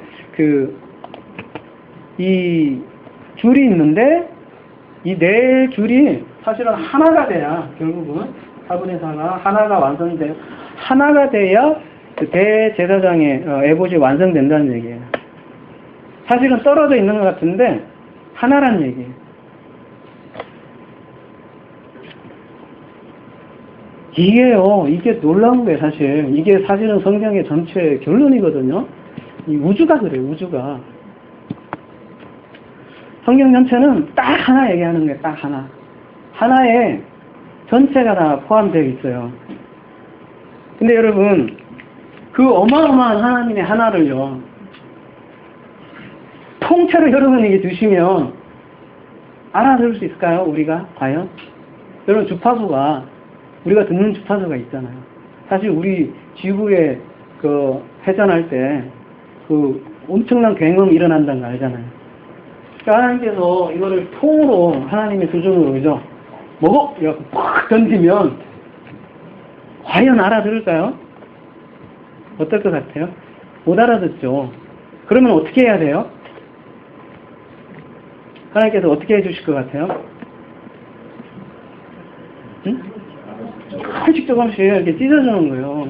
이 줄이 있는데 이 네 줄이 사실은 하나가 돼야 결국은 4분의 4가 하나가 완성돼요. 하나가 돼야 그 대제사장의 에봇이 완성된다는 얘기예요. 사실은 떨어져 있는 것 같은데 하나란 얘기예요. 이게 놀라운 거예요, 사실. 이게 사실은 성경의 전체 결론이거든요. 이 우주가 그래요, 우주가. 성경 전체는 딱 하나 얘기하는 거예요, 딱 하나. 하나에 전체가 다 포함되어 있어요. 근데 여러분, 그 어마어마한 하나님의 하나를요, 통째로 여러분에게 주시면 알아들을 수 있을까요, 우리가? 과연? 여러분, 주파수가 우리가 듣는 주파수가 있잖아요. 사실 우리 지구에 그 회전할 때 그 엄청난 굉음이 일어난다는 거 알잖아요. 그러니까 하나님께서 이거를 통으로 하나님의 수준으로 그죠? 먹어! 이렇게 팍 던지면 과연 알아들을까요? 어떨 것 같아요? 못 알아듣죠. 그러면 어떻게 해야 돼요? 하나님께서 어떻게 해주실 것 같아요? 응? 조금씩 이렇게 찢어주는 거예요.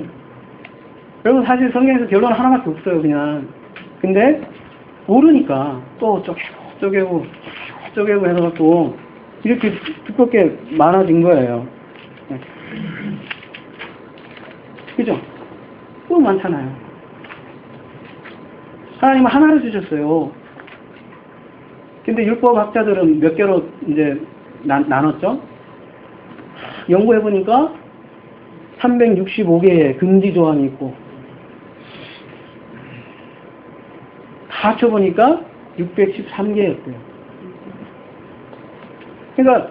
여러분 사실 성경에서 결론 하나밖에 없어요 그냥. 근데 모르니까 또 쪼개고 해서 또 이렇게 두껍게 많아진 거예요. 그죠? 또 많잖아요. 하나님은 하나를 주셨어요. 근데 율법학자들은 몇 개로 이제 나눴죠? 연구해보니까 365개의 금지 조항이 있고 다 합쳐보니까 613개였고요. 그러니까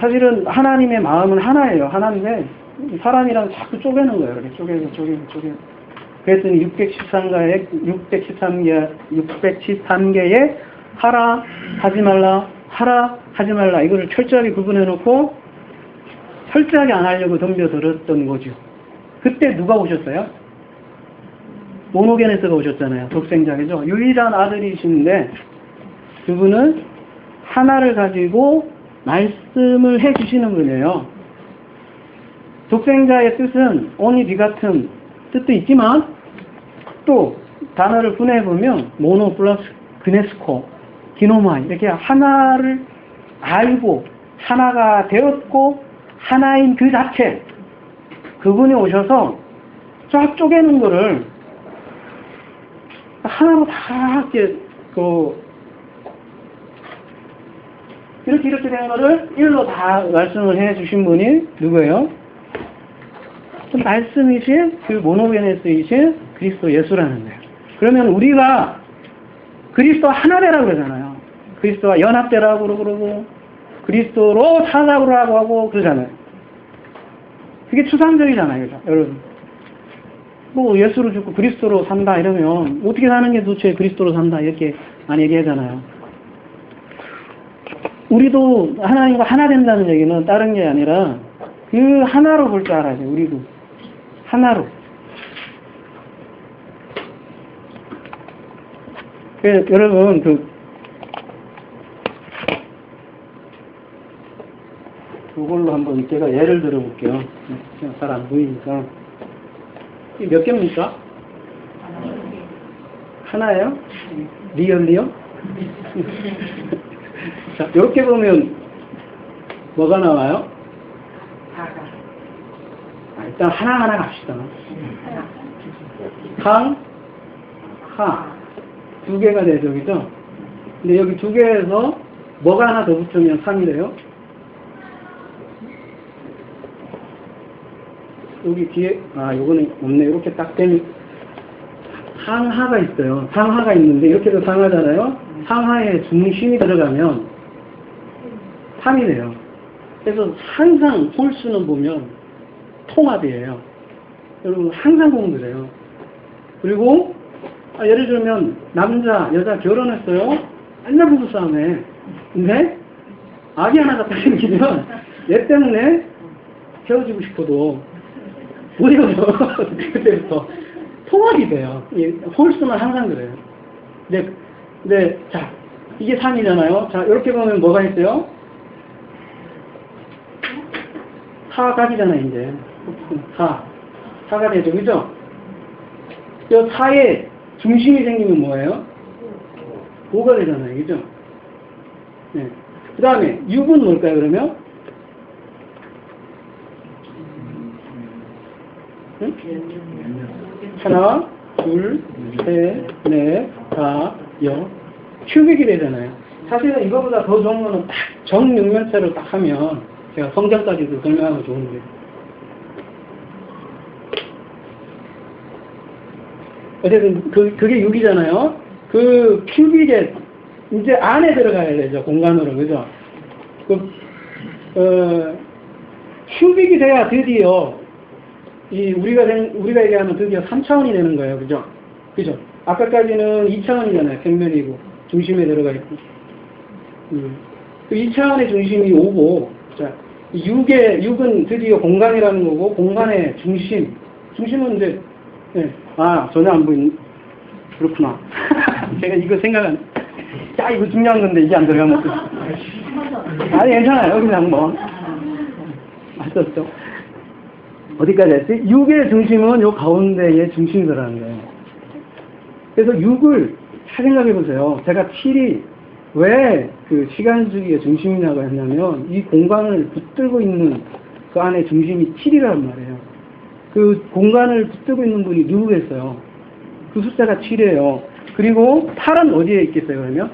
사실은 하나님의 마음은 하나예요. 하나인데 사람이랑 자꾸 쪼개는 거예요. 이렇게 쪼개고. 그랬더니 613개의 하라, 하지 말라, 하라, 하지 말라 이거를 철저하게 구분해놓고 철저하게 안 하려고 덤벼들었던 거죠. 그때 누가 오셨어요? 모노게네스가 오셨잖아요. 독생자죠. 유일한 아들이신데 그분은 하나를 가지고 말씀을 해주시는 분이에요. 독생자의 뜻은 only begotten 뜻도 있지만 또 단어를 분해해보면 모노 플러스 그네스코, 기노마이 이렇게 하나를 알고 하나가 되었고 하나인 그 자체 그분이 오셔서 쫙 쪼개는 거를 하나로 다 이렇게 된 거를 일로 다 말씀을 해 주신 분이 누구예요? 말씀이신 그 모노게네스이신 그리스도 예수라는 거예요. 그러면 우리가 그리스도 하나 되라고 그러잖아요. 그리스도와 연합되라고 그러고 그리스도로 살아보라고 하고 그러잖아요. 그게 추상적이잖아요. 그죠? 여러분. 뭐 예수로 죽고 그리스도로 산다 이러면 어떻게 사는 게 도대체 그리스도로 산다 이렇게 많이 얘기하잖아요. 우리도 하나님과 하나 된다는 얘기는 다른 게 아니라 그 하나로 볼 줄 알아야 돼요. 우리도 하나로. 여러분 이걸로 한번 제가 예를 들어볼게요. 잘 안 보이니까. 이게 몇 개입니까? 하나예요? 리얼리요? 자, 이렇게 보면 뭐가 나와요? 일단 하나하나 갑시다. 상, 하. 두 개가 되죠, 그죠? 근데 여기 두 개에서 뭐가 하나 더 붙으면 3이래요? 여기 뒤에, 요거는 없네. 이렇게 딱 되면, 상하가 있어요. 상하가 있는데, 이렇게도 상하잖아요? 상하에 중심이 들어가면 3이 돼요. 그래서 항상 홀수는 보면 통합이에요. 여러분, 항상 보면 그래요. 그리고, 예를 들면, 남자, 여자 결혼했어요? 맨날 부부싸움해. 근데, 아기 하나가 딱 생기면, 얘 때문에 헤어지고 싶어도, 못 헤어져. 그때부터. 통합이 돼요. 홀수는 항상 그래요. 근데, 자, 이게 3이잖아요. 자, 이렇게 보면 뭐가 있어요? 4각이잖아요, 이제. 4가 되죠, 그죠? 이 4에 중심이 생기면 뭐예요? 5가 되잖아요, 그죠? 네. 그 다음에 6은 뭘까요, 그러면? 응? 하나, 둘, 셋, 넷, 다, 여. 큐빅이 되잖아요. 사실은 이거보다 더 좋은 거는 딱 정육면체로 딱 하면 제가 성경까지도 설명하면 좋은데. 어쨌든 그게 6이잖아요. 그 큐빅에 이제 안에 들어가야 되죠. 공간으로. 그죠? 큐빅이 돼야 드디어 우리가 얘기하면 드디어 3차원이 되는 거예요. 그죠? 그죠? 아까까지는 2차원이잖아요. 평면이고 중심에 들어가 있고. 그 2차원의 중심이 5고, 자, 6은 드디어 공간이라는 거고, 공간의 중심은 이제, 네. 전혀 안 보이는, 그렇구나. 제가 이거 이거 중요한 건데, 이게 안 들어가면. 아니, 괜찮아요. 그냥 뭐. 맞췄죠? 어디까지 했지? 6의 중심은 요 가운데에 중심이 들어가는 거예요. 그래서 6을 잘 생각해 보세요. 제가 7이 왜 그 시간 주기의 중심이라고 했냐면 이 공간을 붙들고 있는 그 안에 중심이 7이란 말이에요. 그 공간을 붙들고 있는 분이 누구겠어요? 그 숫자가 7이에요. 그리고 8은 어디에 있겠어요, 그러면?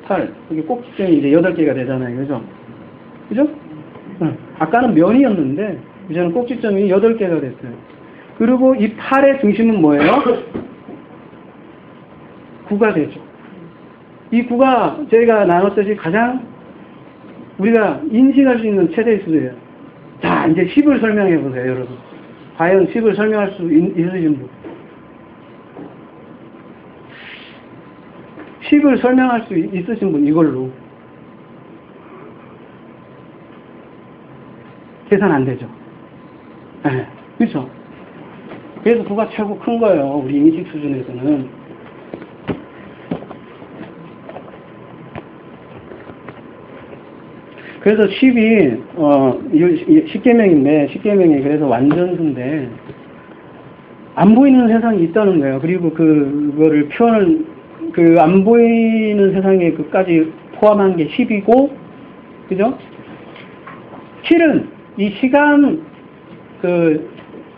8. 여기 꼭지점이 이제 8개가 되잖아요. 그죠? 그죠? 아까는 면이었는데, 이제는 꼭지점이 8개가 됐어요. 그리고 이 8의 중심은 뭐예요? 9가 되죠. 이 9가 저희가 나눴듯이 가장 우리가 인식할 수 있는 최대의 수예요. 자, 이제 10을 설명해 보세요, 여러분. 과연 10을 설명할 수 있으신 분? 10을 설명할 수 있으신 분, 이걸로. 계산 안 되죠. 네, 그렇죠. 그래서 그가 최고 큰 거예요. 우리 인식 수준에서는. 그래서 10이, 10계명인데, 10계명이 그래서 완전수인데, 안 보이는 세상이 있다는 거예요. 그리고 그거를 표현을, 안 보이는 세상에 그까지 포함한 게 10이고, 그죠? 7은 이 시간,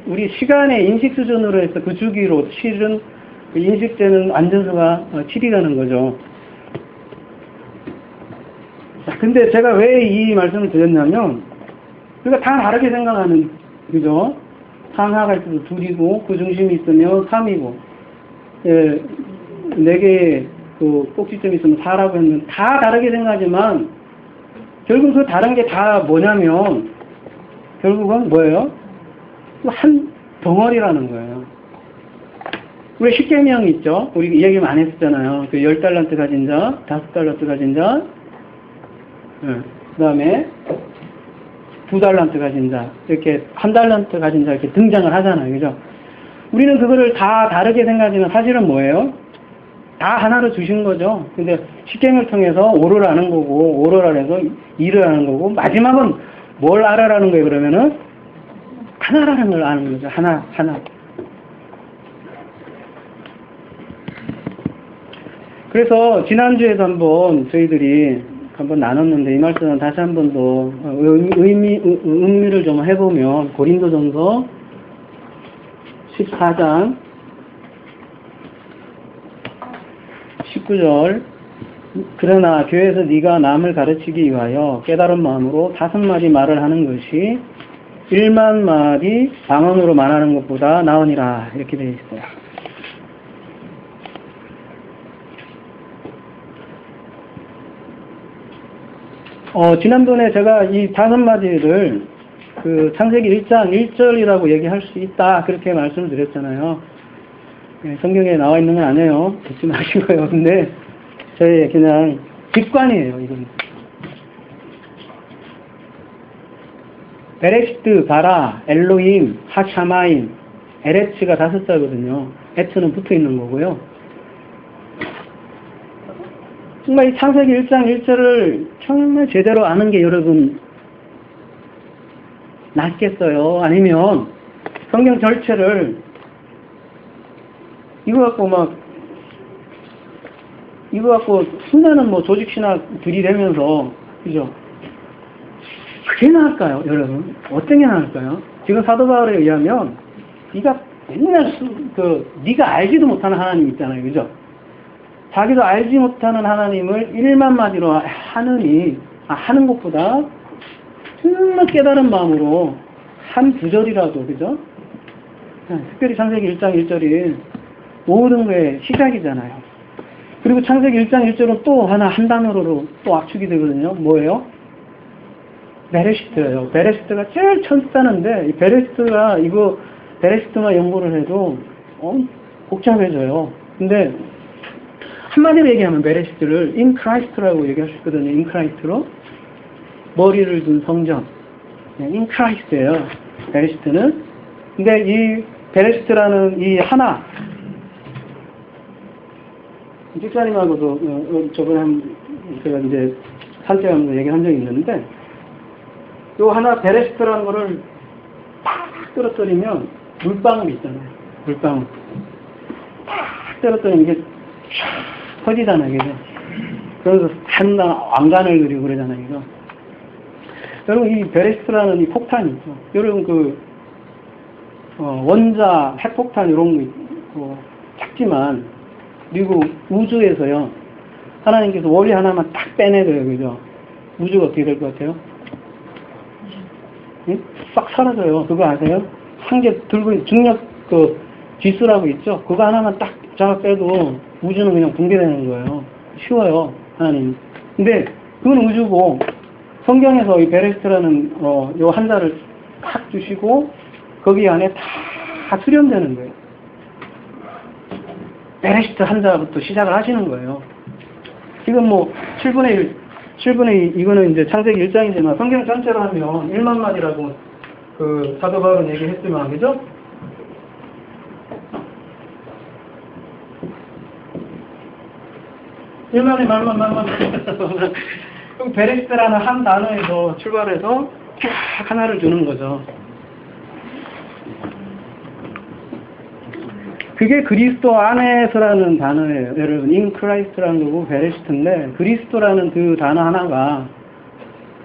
우리 시간의 인식 수준으로 해서 그 주기로 7은 인식되는 완전수가 7이라는 거죠. 자, 근데 제가 왜 이 말씀을 드렸냐면, 우리가 다 다르게 생각하는, 그죠? 하나가 있어도 둘이고, 그 중심이 있으면 3이고, 예, 4개의 꼭지점이 있으면 4라고 했는데, 다 다르게 생각하지만, 결국 그 다른 게 다 뭐냐면, 결국은 뭐예요? 한 덩어리라는 거예요. 우리 10계명이 있죠? 우리 얘기 많이 했었잖아요. 10달란트 가진 자, 5달란트 가진 자, 그 다음에 2달란트 가진 자, 이렇게 1달란트 가진 자 이렇게 등장을 하잖아요. 그죠? 우리는 그거를 다 다르게 생각하지만 사실은 뭐예요? 다 하나로 주신 거죠. 근데 10계명을 통해서 오를 아는 거고, 오를 알아서 일을 아는 거고, 마지막은 뭘 알아라는 거예요, 그러면은? 하나라는 걸 아는 거죠. 하나. 그래서 지난주에도 한번 저희들이 한번 나눴는데 이 말씀은 다시 한 번 더 의미를 좀 해보면 고린도전서 14장 19절 그러나 교회에서 네가 남을 가르치기 위하여 깨달은 마음으로 5마디 말을 하는 것이 1만 마디 방언으로 말하는 것보다 나으니라 이렇게 되어 있어요. 지난번에 제가 이 5마디를 창세기 1장 1절이라고 얘기할 수 있다 그렇게 말씀을 드렸잖아요. 성경에 나와 있는 건 아니에요. 듣지 마시고요. 근데 저의 그냥 직관이에요. 이건. 베레시트, 바라, 엘로힘, 하샤마임, 에레츠가 5자거든요. 에츠는 붙어 있는 거고요. 정말 이 창세기 1장 1절을 정말 제대로 아는 게 여러분 낫겠어요? 아니면 성경 전체를 이거 갖고 수많은 조직신학 들이대면서 그죠? 그게 나을까요, 여러분? 어떤 게 나을까요? 지금 사도 바울에 의하면 네가 맨날 네가 알지도 못하는 하나님 있잖아요, 그죠? 자기도 알지 못하는 하나님을 1만 마디로 하는 것보다 정말 깨달은 마음으로 한 구절이라도, 그죠? 특별히 창세기 1장 1절이 모든 거의 시작이잖아요. 그리고 창세기 1장 1절은 또 한 단어로 또 압축이 되거든요. 뭐예요? 베레시트예요. 베레시트가 제일 천사는데, 이 베레시트만 연구를 해도 복잡해져요. 근데 한마디로 얘기하면 베레시트를 in Christ라고 얘기할 수 있거든요. in Christ로. 머리를 둔 성전. in Christ예요. 베레시트는. 근데 이 베레시트라는 이 하나, 집사님하고도 저번에 제가 이제 산책하면서 얘기한 적이 있는데, 요 하나 베레시트라는 거를 팍 떨어뜨리면 물방울이 있잖아요. 물방울. 팍 떨어뜨리면 이게 쫙 퍼지잖아요. 그죠? 그래서 한나 왕관을 그리고 그러잖아요. 그죠? 여러분, 이 베레시트라는 이 폭탄이 있죠. 여러분, 원자, 핵폭탄 이런 거 있고, 작지만, 그리고 우주에서요, 하나님께서 원리 하나만 딱 빼내줘요. 그죠? 우주가 어떻게 될 것 같아요? 예? 싹 사라져요. 그거 아세요? 한 개 들고 중력 지수라고 있죠? 그거 하나만 딱 잡아 빼도 우주는 그냥 붕괴되는 거예요. 쉬워요. 하나님. 근데 그건 우주고 성경에서 이 베레시트라는 요 한자를 탁 주시고 거기 안에 다 수렴되는 거예요. 베레시트 한자부터 시작을 하시는 거예요. 지금 7분의 2, 이거는 이제 창세기 1장이지만 성경 전체로 하면 1만 마디라고 사도 바울은 얘기했지만, 그죠? 일만의 말만. 베레시트라는 한 단어에서 출발해서 쫙 하나를 주는 거죠. 그게 그리스도 안에서라는 단어예요. 여러분, in Christ라는 거고 베레시트인데 그리스도라는 그 단어 하나가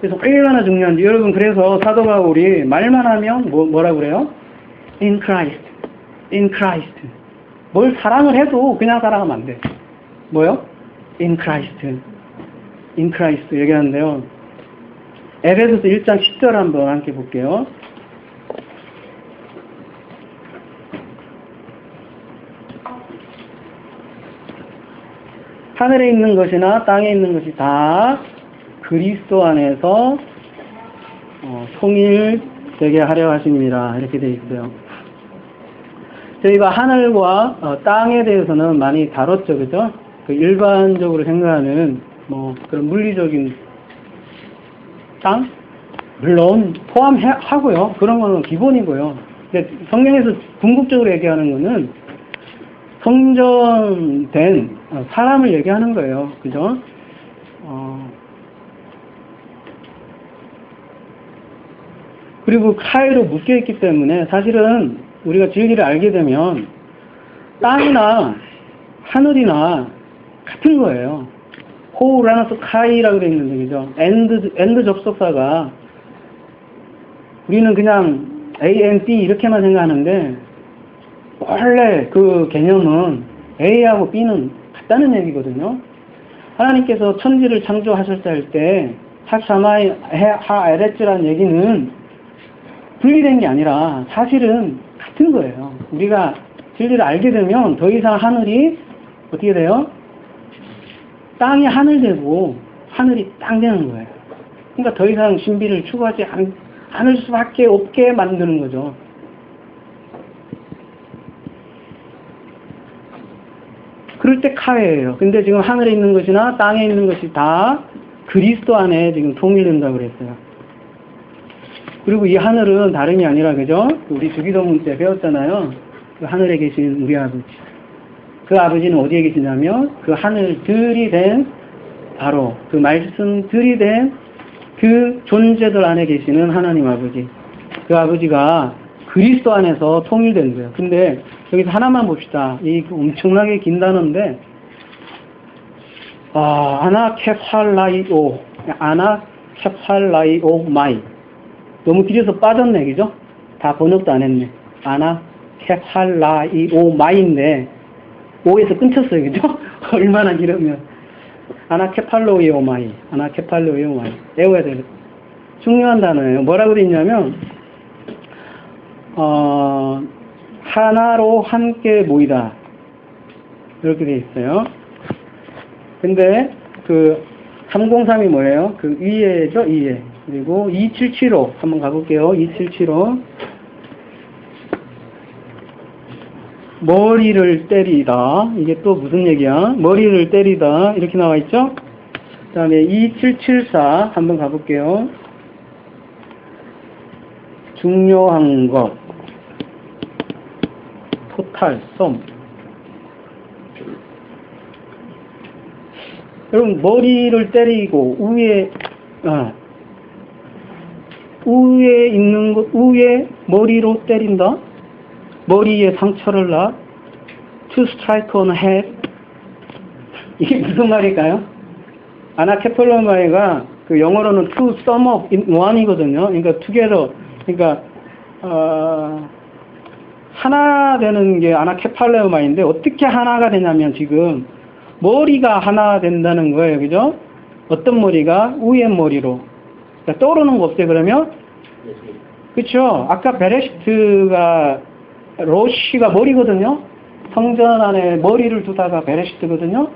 그래서 얼마나 중요한지. 여러분, 그래서 사도 바울이 말만 하면 뭐라 그래요? in Christ, in Christ. 뭘 사랑을 해도 그냥 사랑하면 안 돼. 뭐요? in Christ, in Christ 얘기하는데요. 에베소서 1장 10절 한번 함께 볼게요. 하늘에 있는 것이나 땅에 있는 것이 다 그리스도 안에서 통일되게 하려 하십니다. 이렇게 되어 있어요. 저희가 하늘과 땅에 대해서는 많이 다뤘죠, 그죠? 그 일반적으로 생각하는 그런 물리적인 땅? 물론 포함하고요. 그런 거는 기본이고요. 근데 성경에서 궁극적으로 얘기하는 거는 성전된 사람을 얘기하는 거예요. 그죠? 그리고 칼로 묶여있기 때문에 사실은 우리가 진리를 알게 되면 땅이나 하늘이나 같은 거예요. 호우라나스 카이라고 되어 있는데, 그죠? 엔드 접속사가 우리는 그냥 A, N, D 이렇게만 생각하는데 원래 그 개념은 A하고 B는 같다는 얘기거든요. 하나님께서 천지를 창조하셨을 때 하샤마이 하에레츠라는 얘기는 분리된 게 아니라 사실은 같은 거예요. 우리가 진리를 알게 되면 더 이상 하늘이 어떻게 돼요? 땅이 하늘 되고 하늘이 땅 되는 거예요. 그러니까 더 이상 신비를 추구하지 않을 수밖에 없게 만드는 거죠. 그럴 때 카예요. 근데 지금 하늘에 있는 것이나 땅에 있는 것이 다 그리스도 안에 지금 통일된다고 그랬어요. 그리고 이 하늘은 다름이 아니라, 그죠? 우리 주기도문 때 배웠잖아요. 그 하늘에 계신 우리 아버지. 그 아버지는 어디에 계시냐면 그 하늘들이 된 바로 그 말씀들이 된 그 존재들 안에 계시는 하나님 아버지. 그 아버지가 그리스도 안에서 통일된 거예요. 근데 여기서 하나만 봅시다. 이 엄청나게 긴 단어인데 아나케팔라이오 마이. 너무 길어서 빠졌네, 그죠? 다 번역도 안 했네. 아나케팔라이오 마이인데 오에서 끊쳤어요, 그죠? 얼마나 길으면 아나케팔로이오 마이. 외워야 돼요. 중요한 단어예요. 뭐라고 되어 있냐면 하나로 함께 모이다 이렇게 되어 있어요. 근데 그 303이 뭐예요? 그 위에죠, 위에. 그리고 2775 한번 가볼게요. 2775 머리를 때리다. 이게 또 무슨 얘기야? 머리를 때리다 이렇게 나와 있죠? 그 다음에 2774 한번 가볼게요. 중요한 것 토탈 썸. 여러분, 머리를 때리고 우에 있는 것, 우에 머리로 때린다? 머리에 상처를 나? To strike on head? 이게 무슨 말일까요? 아나케팔로마이가 그 영어로는 to sum up in one이거든요. 그러니까 together. 그러니까 하나 되는 게 아나케팔로마인데 어떻게 하나가 되냐면 지금 머리가 하나 된다는 거예요. 그죠? 어떤 머리가? 위의 머리로. 그러니까 떠오르는 거 없어요, 그러면? 그쵸? 아까 베레시트가 로시가 머리거든요? 성전 안에 머리를 두다가 베레시트거든요?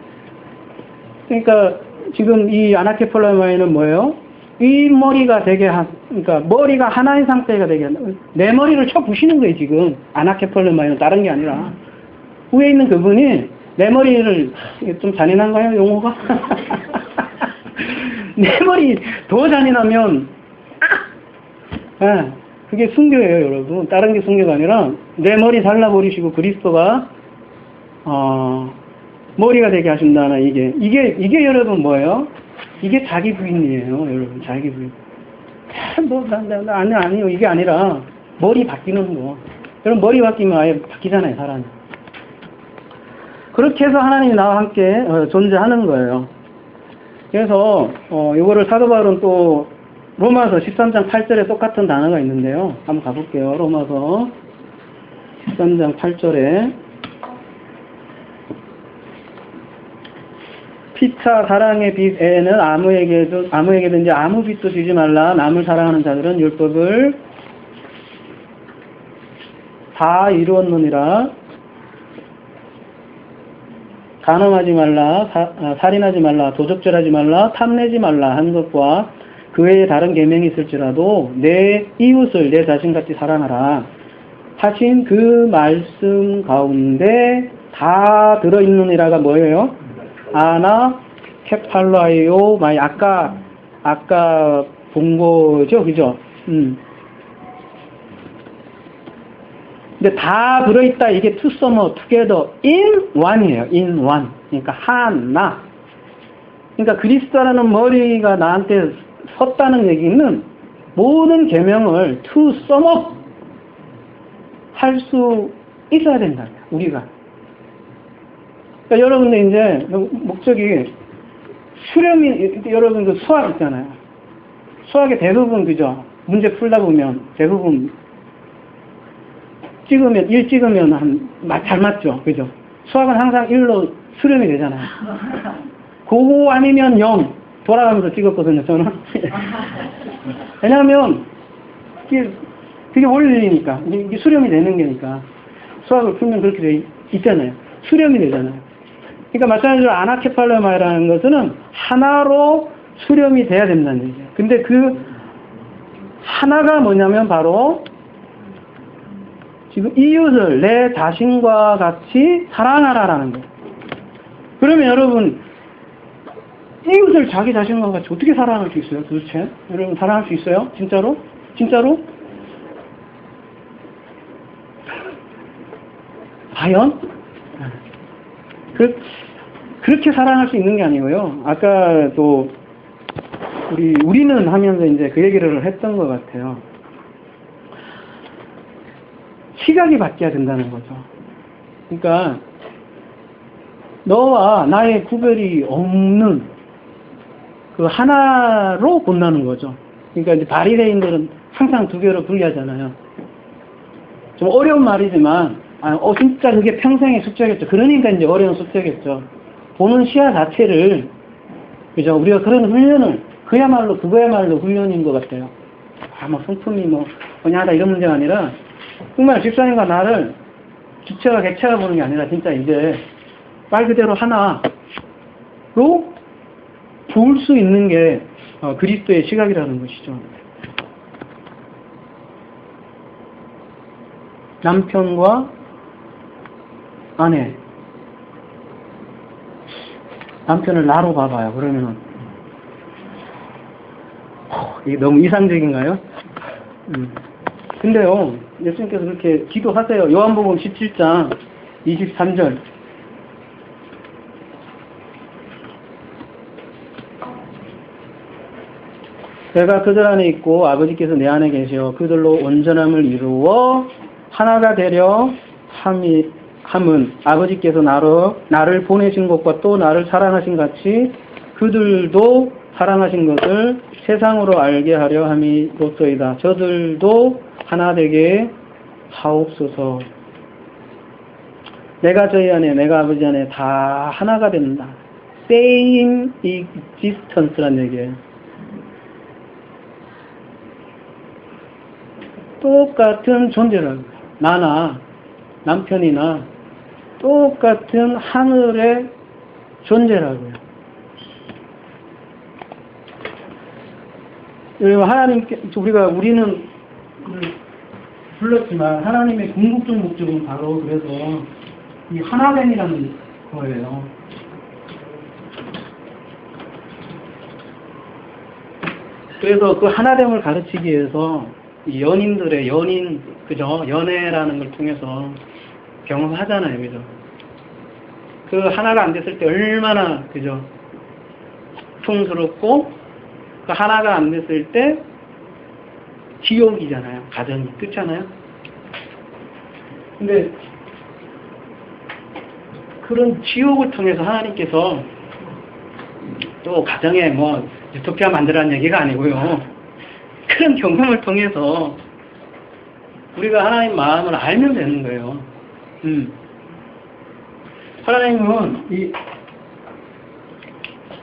그러니까 지금 이 아나케팔로마이는 뭐예요? 이 머리가 되게 그러니까 머리가 하나인 상태가 되게 내 머리를 쳐 부시는 거예요, 지금. 아나케팔로마이는 다른 게 아니라. 위에 있는 그분이 내 머리를, 좀 잔인한가요, 용어가? 내 머리 더 잔인하면, 그게 순교예요, 여러분. 다른 게 순교가 아니라, 내 머리 잘라버리시고 그리스도가, 머리가 되게 하신다는 이게 여러분 뭐예요? 이게 자기 부인이에요, 여러분. 자기 부인. 아니요. 이게 아니라 머리 바뀌는 거. 여러분 머리 바뀌면 아예 바뀌잖아요, 사람이. 그렇게 해서 하나님이 나와 함께 존재하는 거예요. 그래서 이거를 사도 바울은 또 로마서 13장 8절에 똑같은 단어가 있는데요. 한번 가볼게요. 로마서 13장 8절에 피차 사랑의 빛에는 아무에게든지 아무 빛도 주지 말라. 남을 사랑하는 자들은 율법을 다 이루었느니라. 간음하지 말라, 살인하지 말라, 도적질하지 말라, 탐내지 말라 한 것과 그 외에 다른 계명이 있을지라도 내 이웃을 내 자신같이 사랑하라 하신 그 말씀 가운데 다 들어있느니라가 뭐예요? 아나 케팔라이오 마이 아까 본 거죠, 그죠? 근데 다 들어있다. 이게 to sum together in one이에요. in one. 그러니까 하나. 그러니까 그리스도라는 머리가 나한테 섰다는 얘기는 모든 계명을 to sum up 할 수 있어야 된다. 우리가. 그러니까 여러분들 이제 목적이 수렴이 여러분 그 수학 있잖아요. 수학의 대부분 그죠? 문제 풀다 보면 대부분 일 찍으면 잘 맞죠? 그죠? 수학은 항상 1로 수렴이 되잖아요. 그거 아니면 0 돌아가면서 찍었거든요, 저는. 왜냐하면 그게 원리니까. 이게 수렴이 되는 게니까. 수학을 풀면 그렇게 돼 있잖아요. 수렴이 되잖아요. 그러니까 마찬가지로 아나케팔레마라는 것은 하나로 수렴이 돼야 된다는 얘기예요. 근데 그 하나가 뭐냐면 바로 지금 이웃을 내 자신과 같이 사랑하라라는 거예요. 그러면 여러분 이웃을 자기 자신과 같이 어떻게 사랑할 수 있어요? 도대체? 여러분 사랑할 수 있어요? 진짜로? 진짜로? 과연? 그렇게 사랑할 수 있는 게 아니고요. 아까 또 우리는 하면서 이제 그 얘기를 했던 것 같아요. 시각이 바뀌어야 된다는 거죠. 그러니까 너와 나의 구별이 없는 그 하나로 본다는 거죠. 그러니까 이제 바리새인들은 항상 두 개로 분리하잖아요. 좀 어려운 말이지만 진짜 그게 평생의 숙제겠죠. 그러니까 이제 어려운 숙제겠죠. 보는 시야 자체를 그죠? 우리가 그런 훈련을 그거야말로 훈련인 것 같아요. 성품이 뭐냐다 이런 문제가 아니라 정말 집사님과 나를 주체와 객체가 보는 게 아니라 진짜 이제 말 그대로 하나로 볼 수 있는 게 그리스도의 시각이라는 것이죠. 남편과 아내, 남편을 나로 봐봐요. 그러면은 이게 너무 이상적인가요? 근데요, 예수님께서 그렇게 기도하세요. 요한복음 17장 23절. 내가 그들 안에 있고 아버지께서 내 안에 계시어 그들로 온전함을 이루어 하나가 되려 함은 아버지께서 나를 보내신 것과 또 나를 사랑하신 같이 그들도 사랑하신 것을 세상으로 알게 하려 함이로소이다. 저들도 하나 되게 하옵소서. 내가 저희 안에 내가 아버지 안에 다 하나가 된다. Same existence란 얘기예요. 똑같은 존재라고. 나나 남편이나 똑같은 하늘의 존재라고요. 하나님께 우리는 불렀지만 하나님의 궁극적 목적은 바로 그래서 이 하나됨이라는 거예요. 그래서 그 하나됨을 가르치기 위해서 이 연인들의 그죠? 연애라는 걸 통해서 경험하잖아요, 그죠? 그 하나가 안 됐을 때 얼마나, 그죠? 고통스럽고, 그 하나가 안 됐을 때 지옥이잖아요. 가정이. 그렇잖아요? 근데 그런 지옥을 통해서 하나님께서 또 가정에 뭐 유토피아 만들라는 얘기가 아니고요. 그런 경험을 통해서 우리가 하나님 마음을 알면 되는 거예요. 하나님은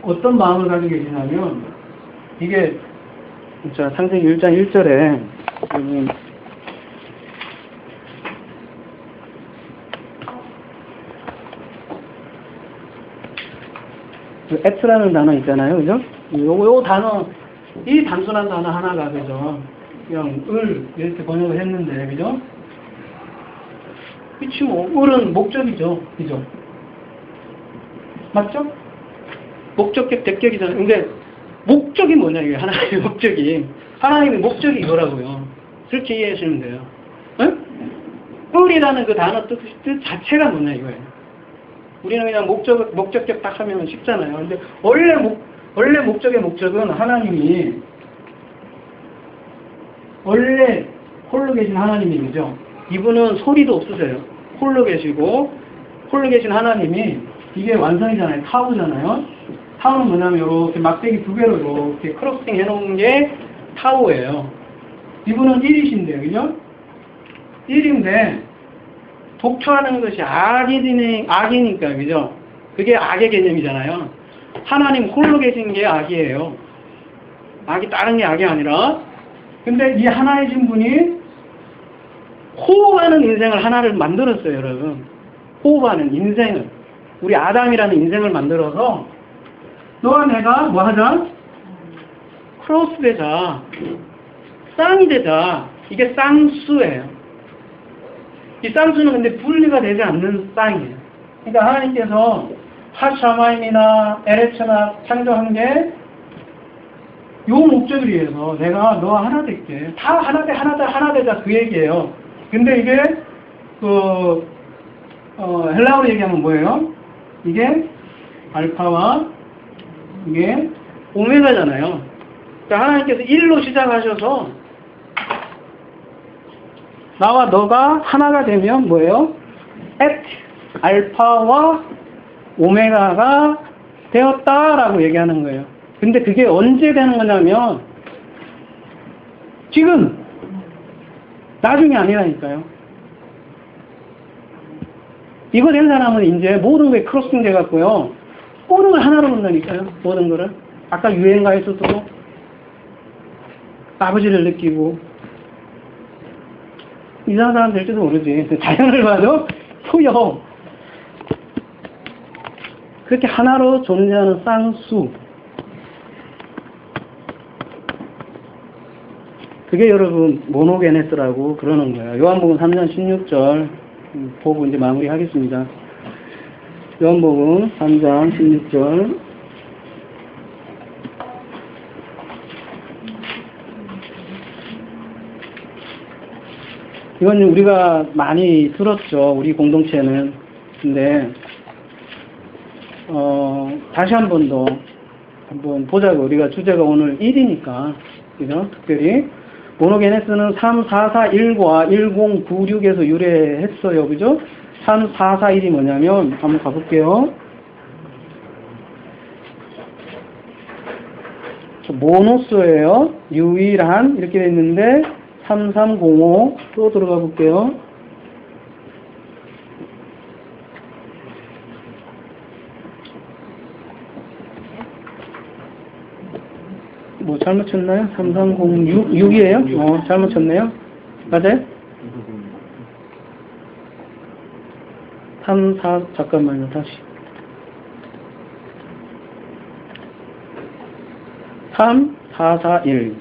어떤 마음을 가지고 계시냐면, 이게 자, 창세기 1장 1절에 X라는 단어 있잖아요. 그죠? 요 단어, 이 단순한 단어 하나가, 그죠? 그냥 이렇게 번역을 했는데, 그죠? 그치, 을은 목적이죠. 그죠? 맞죠? 목적격, 대격이잖아요. 근데, 목적이 뭐냐, 이게 하나님의 목적이. 하나님의 목적이 이거라고요. 그렇게 이해하시면 돼요. 응? 을이라는 그 단어 뜻 자체가 뭐냐, 이거예요. 우리는 그냥 목적격 딱 하면 쉽잖아요. 근데, 원래 목적의 목적은 하나님이, 원래 홀로 계신 하나님이죠. 이분은 소리도 없으세요. 홀로 계신 하나님이, 이게 완성이잖아요. 타우잖아요. 타우는 뭐냐면, 이렇게 막대기 두 개로 이렇게 크로싱 해놓은 게 타우예요. 이분은 1이신데요. 그죠? 1인데, 독초하는 것이 악이니까, 그죠? 그게 악의 개념이잖아요. 하나님 홀로 계신 게 악이에요. 악이 다른 게 악이 아니라. 근데 이 하나이신 분이 호흡하는 인생을 하나를 만들었어요, 여러분. 호흡하는 인생을. 우리 아담이라는 인생을 만들어서 너와 내가 뭐 하자? 크로스 되자. 쌍이 되자. 이게 쌍수예요. 이 쌍수는 근데 분리가 되지 않는 쌍이에요. 그러니까 하나님께서 하샤마임이나 에레츠나 창조한 게 요 목적을 위해서 내가 너와 하나 될게. 다 하나 되자 그 얘기예요. 근데 이게 헬라어로 얘기하면 뭐예요? 이게 알파와 이게 오메가잖아요. 그러니까 하나님께서 1로 시작하셔서 나와 너가 하나가 되면 뭐예요? 알파와 오메가가 되었다라고 얘기하는 거예요. 근데 그게 언제 되는 거냐면 지금 나중에 아니라니까요. 이거 된 사람은 이제 모든 게 크로싱 돼갖고요. 모든 걸 하나로 본다니까요. 모든 거를. 아까 유행가에서도 아버지를 느끼고 이상한 사람 될지도 모르지. 자연을 봐도 소요. 그렇게 하나로 존재하는 쌍수. 그게 여러분 모노게네스라고 그러는 거예요. 요한복음 3장 16절 보고 이제 마무리하겠습니다. 요한복음 3장 16절 이건 우리가 많이 들었죠. 우리 공동체는. 근데 다시 한 번 더 한번 보자고. 우리가 주제가 오늘 1이니까 그죠? 특별히 모노게네스는 3441과 1096에서 유래했어요. 그죠? 3441이 뭐냐면 한번 가볼게요. 모노스예요. 유일한 이렇게 돼 있는데 3305 또 들어가 볼게요. 뭐 잘못 쳤나요? 3306 6이에요? 잘못 쳤네요. 맞아요? 34 잠깐만요. 다시 3441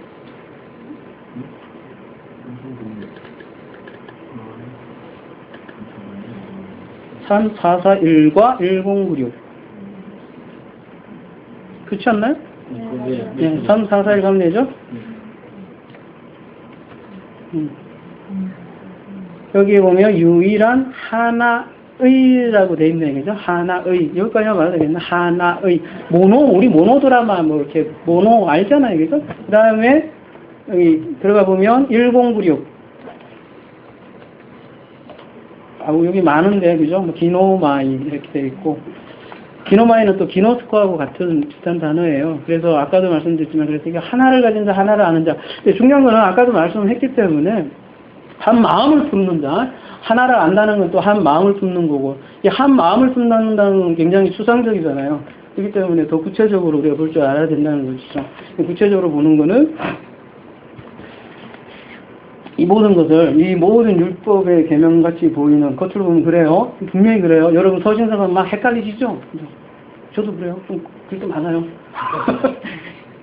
3441과 1096 그렇지 않나요? 네, 3441 가면 되죠? 여기 보면 유일한 하나 하나의라고 돼 있는 얘기죠. 하나의. 여기까지만 말해도 되겠나? 하나의. 우리 모노 드라마 뭐 이렇게 모노 알잖아요. 그죠? 그 다음에 여기 들어가 보면 1096. 여기 많은데, 그죠? 뭐 기노마이 이렇게 돼 있고. 기노마이는 또 기노스코하고 같은 비슷한 단어예요. 그래서 아까도 말씀드렸지만, 그래서 이게 하나를 가진 자, 하나를 아는 자. 근데 중요한 거는 아까도 말씀했기 때문에, 한 마음을 품는 자, 하나를 안다는 건 또 한 마음을 품는 거고, 이 한 마음을 품는다는 건 굉장히 추상적이잖아요. 그렇기 때문에 더 구체적으로 우리가 볼 줄 알아야 된다는 것이죠. 구체적으로 보는 거는, 이 모든 것을, 이 모든 율법의 계명같이 보이는, 겉으로 보면 그래요. 분명히 그래요. 여러분 서신서가 막 헷갈리시죠? 저도 그래요. 좀, 그럴 때 많아요.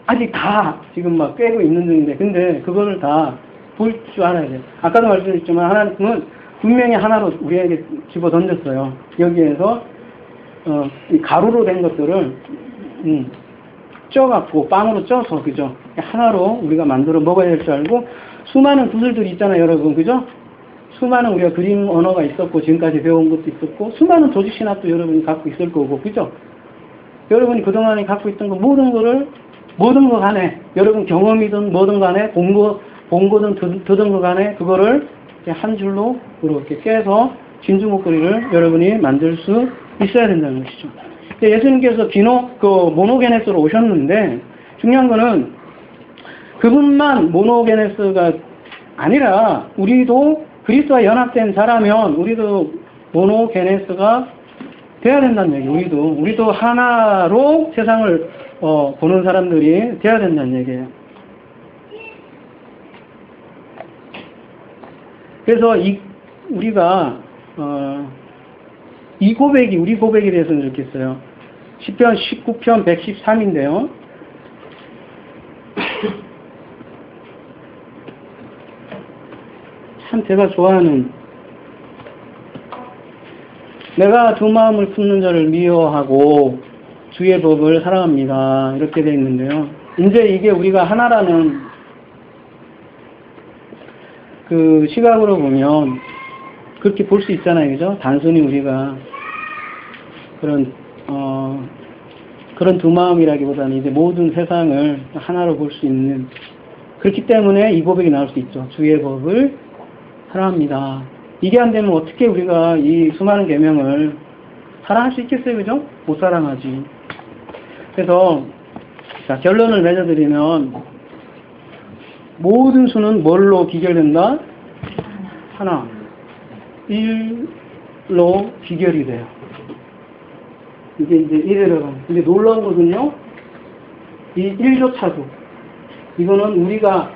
아직 다 지금 막 꿰고 있는 중인데, 근데 그거를 다 볼 줄 알아야 돼요. 아까도 말씀드렸지만, 하나님은 분명히 하나로 우리에게 집어 던졌어요. 여기에서, 이 가루로 된 것들을, 쪄갖고, 빵으로 쪄서, 그죠? 하나로 우리가 만들어 먹어야 될 줄 알고, 수많은 구슬들이 있잖아요, 여러분. 그죠? 수많은 우리가 그림 언어가 있었고, 지금까지 배운 것도 있었고, 수많은 조직 신학도 여러분이 갖고 있을 거고, 그죠? 여러분이 그동안에 갖고 있던 거, 모든 거 간에, 여러분 경험이든 뭐든 간에, 본 거든 듣은 거 간에, 그거를 한 줄로 이렇게 깨서 진주 목걸이를 여러분이 만들 수 있어야 된다는 것이죠. 예수님께서 모노게네스로 오셨는데, 중요한 거는 그분만 모노게네스가 아니라 우리도 그리스도와 연합된 자라면 우리도 모노게네스가 돼야 된다는 얘기예요. 우리도 하나로 세상을 보는 사람들이 돼야 된다는 얘기예요. 그래서 우리가 이 고백이 우리 고백이 됐으면 좋겠어요. 시편 19편 113인데요. 참 제가 좋아하는, 내가 두 마음을 품는 자를 미워하고 주의 법을 사랑합니다. 이렇게 되어 있는데요. 이제 이게 우리가 하나라는 그 시각으로 보면 그렇게 볼 수 있잖아요. 그죠? 단순히 우리가 그런 두 마음이라기보다는 이제 모든 세상을 하나로 볼 수 있는, 그렇기 때문에 이 고백이 나올 수 있죠. 주의 법을 사랑합니다. 이게 안 되면 어떻게 우리가 이 수많은 계명을 사랑할 수 있겠어요? 그죠? 못 사랑하지. 그래서 자, 결론을 맺어드리면 모든 수는 뭘로 비결된다? 하나. 1로 비결이 돼요. 이게 이제 1이라고 합니다. 근데 놀라운 것은요, 이 1조차도, 이거는 우리가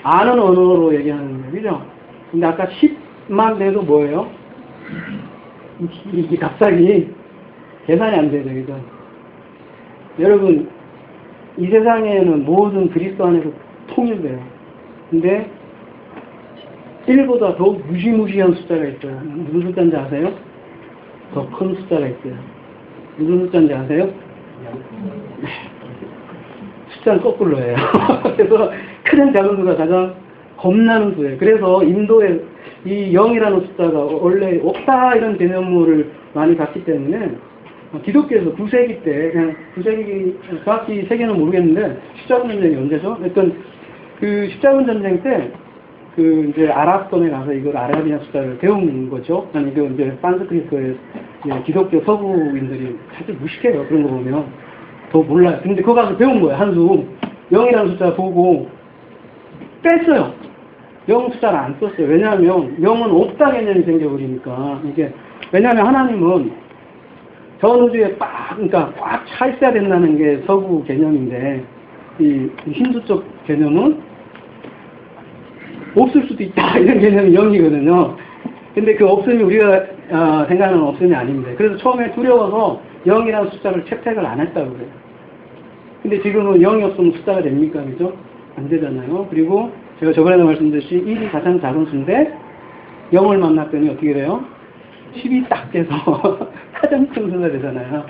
아는 언어로 얘기하는 거예요. 그죠? 근데 아까 10만 돼도 뭐예요? 이게 갑자기 계산이 안 되죠. 그죠? 여러분, 이 세상에는 모든 그리스도 안에서 통일돼요. 근데 1보다 더 무시무시한 숫자가 있어요. 무슨 숫자인지 아세요? 더 큰 숫자가 있어요. 무슨 숫자인지 아세요? 숫자는 거꾸로예요. 그래서 큰 작은 수가 가장 겁나는 수예요. 그래서 인도에 이 0이라는 숫자가 원래 없다 이런 개념을 많이 갖기 때문에 기독교에서 9세기 때, 그냥 9세기, 정확히 세계는 모르겠는데, 십자군 전쟁이 언제죠? 하여튼, 그 십자군 전쟁 때, 이제 아랍권에 가서 이걸 아라비아 숫자를 배운 거죠. 아니, 이제 산스크리트의 기독교 서구인들이 사실 무식해요. 그런 거 보면. 더 몰라요. 근데 그거 가서 배운 거예요. 한 수. 0이라는 숫자 보고, 뺐어요. 0 숫자를 안 썼어요. 왜냐하면, 0은 없다 개념이 생겨버리니까. 왜냐하면 하나님은 전 우주에 그러니까 꽉 차 있어야 된다는 게 서구 개념인데, 이 힌두 쪽 개념은 없을 수도 있다 이런 개념이 0이거든요. 근데 그 없음이 우리가 생각하는 없음이 아닙니다. 그래서 처음에 두려워서 0이라는 숫자를 채택을 안 했다고 그래요. 근데 지금은 0이 없으면 숫자가 됩니까? 그죠? 안 되잖아요. 그리고 제가 저번에도 말씀드렸듯이 1이 가장 작은 수인데 0을 만났더니 어떻게 돼요? 10이 딱 돼서 가장 큰 수가 되잖아요.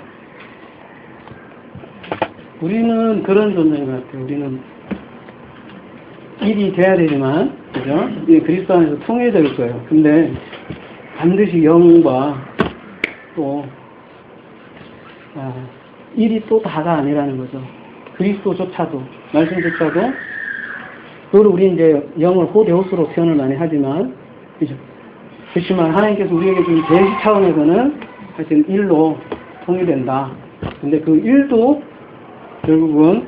우리는 그런 존재인 것 같아요. 우리는 1이 돼야 되지만, 그죠? 그리스도 안에서 통일될 거예요. 근데 반드시 영과 또 일이 또 다가 아니라는 거죠. 그리스도조차도, 말씀조차도, 그걸 우리 이제 영을 호데오스로 표현을 많이 하지만, 그죠? 그렇지만 하나님께서 우리에게 준 계시 차원에서는 하여튼 일로 통일된다. 근데 그 일도 결국은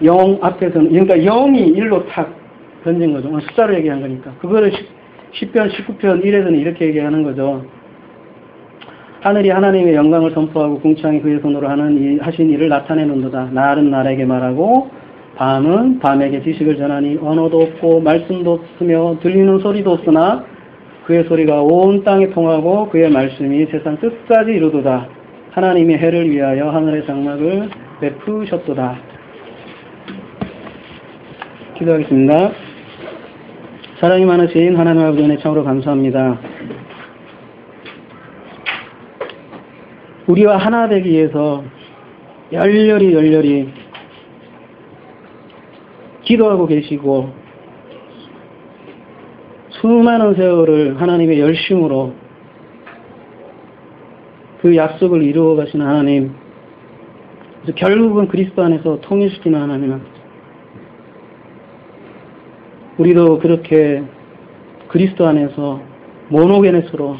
영 앞에서는, 그러니까 영이 일로 탁 던진 거죠. 숫자로 얘기한 거니까. 그거를 10편, 19편 1에서는 이렇게 얘기하는 거죠. 하늘이 하나님의 영광을 선포하고 궁창이 그의 손으로 하신 일을 나타내는도다. 날은 날에게 말하고 밤은 밤에게 지식을 전하니 언어도 없고 말씀도 없으며 들리는 소리도 없으나 그의 소리가 온 땅에 통하고 그의 말씀이 세상 끝까지 이루도다. 하나님의 해를 위하여 하늘의 장막을 베푸셨도다. 기도하겠습니다. 사랑이 많으신 하나님 아버지 은혜 참으로 감사합니다. 우리와 하나 되기 위해서 열렬히 기도하고 계시고 수많은 세월을 하나님의 열심으로 그 약속을 이루어 가시는 하나님, 그래서 결국은 그리스도 안에서 통일시키는 하나님, 우리도 그렇게 그리스도 안에서 모노게네스로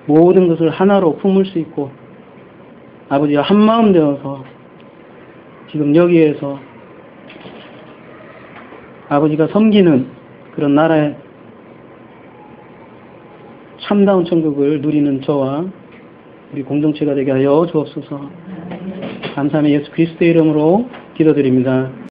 모든 것을 하나로 품을 수 있고 아버지와 한마음 되어서 지금 여기에서 아버지가 섬기는 그런 나라의 참다운 천국을 누리는 저와 우리 공동체가 되게 하여 주옵소서. 감사하며 예수 그리스도의 이름으로 기도드립니다.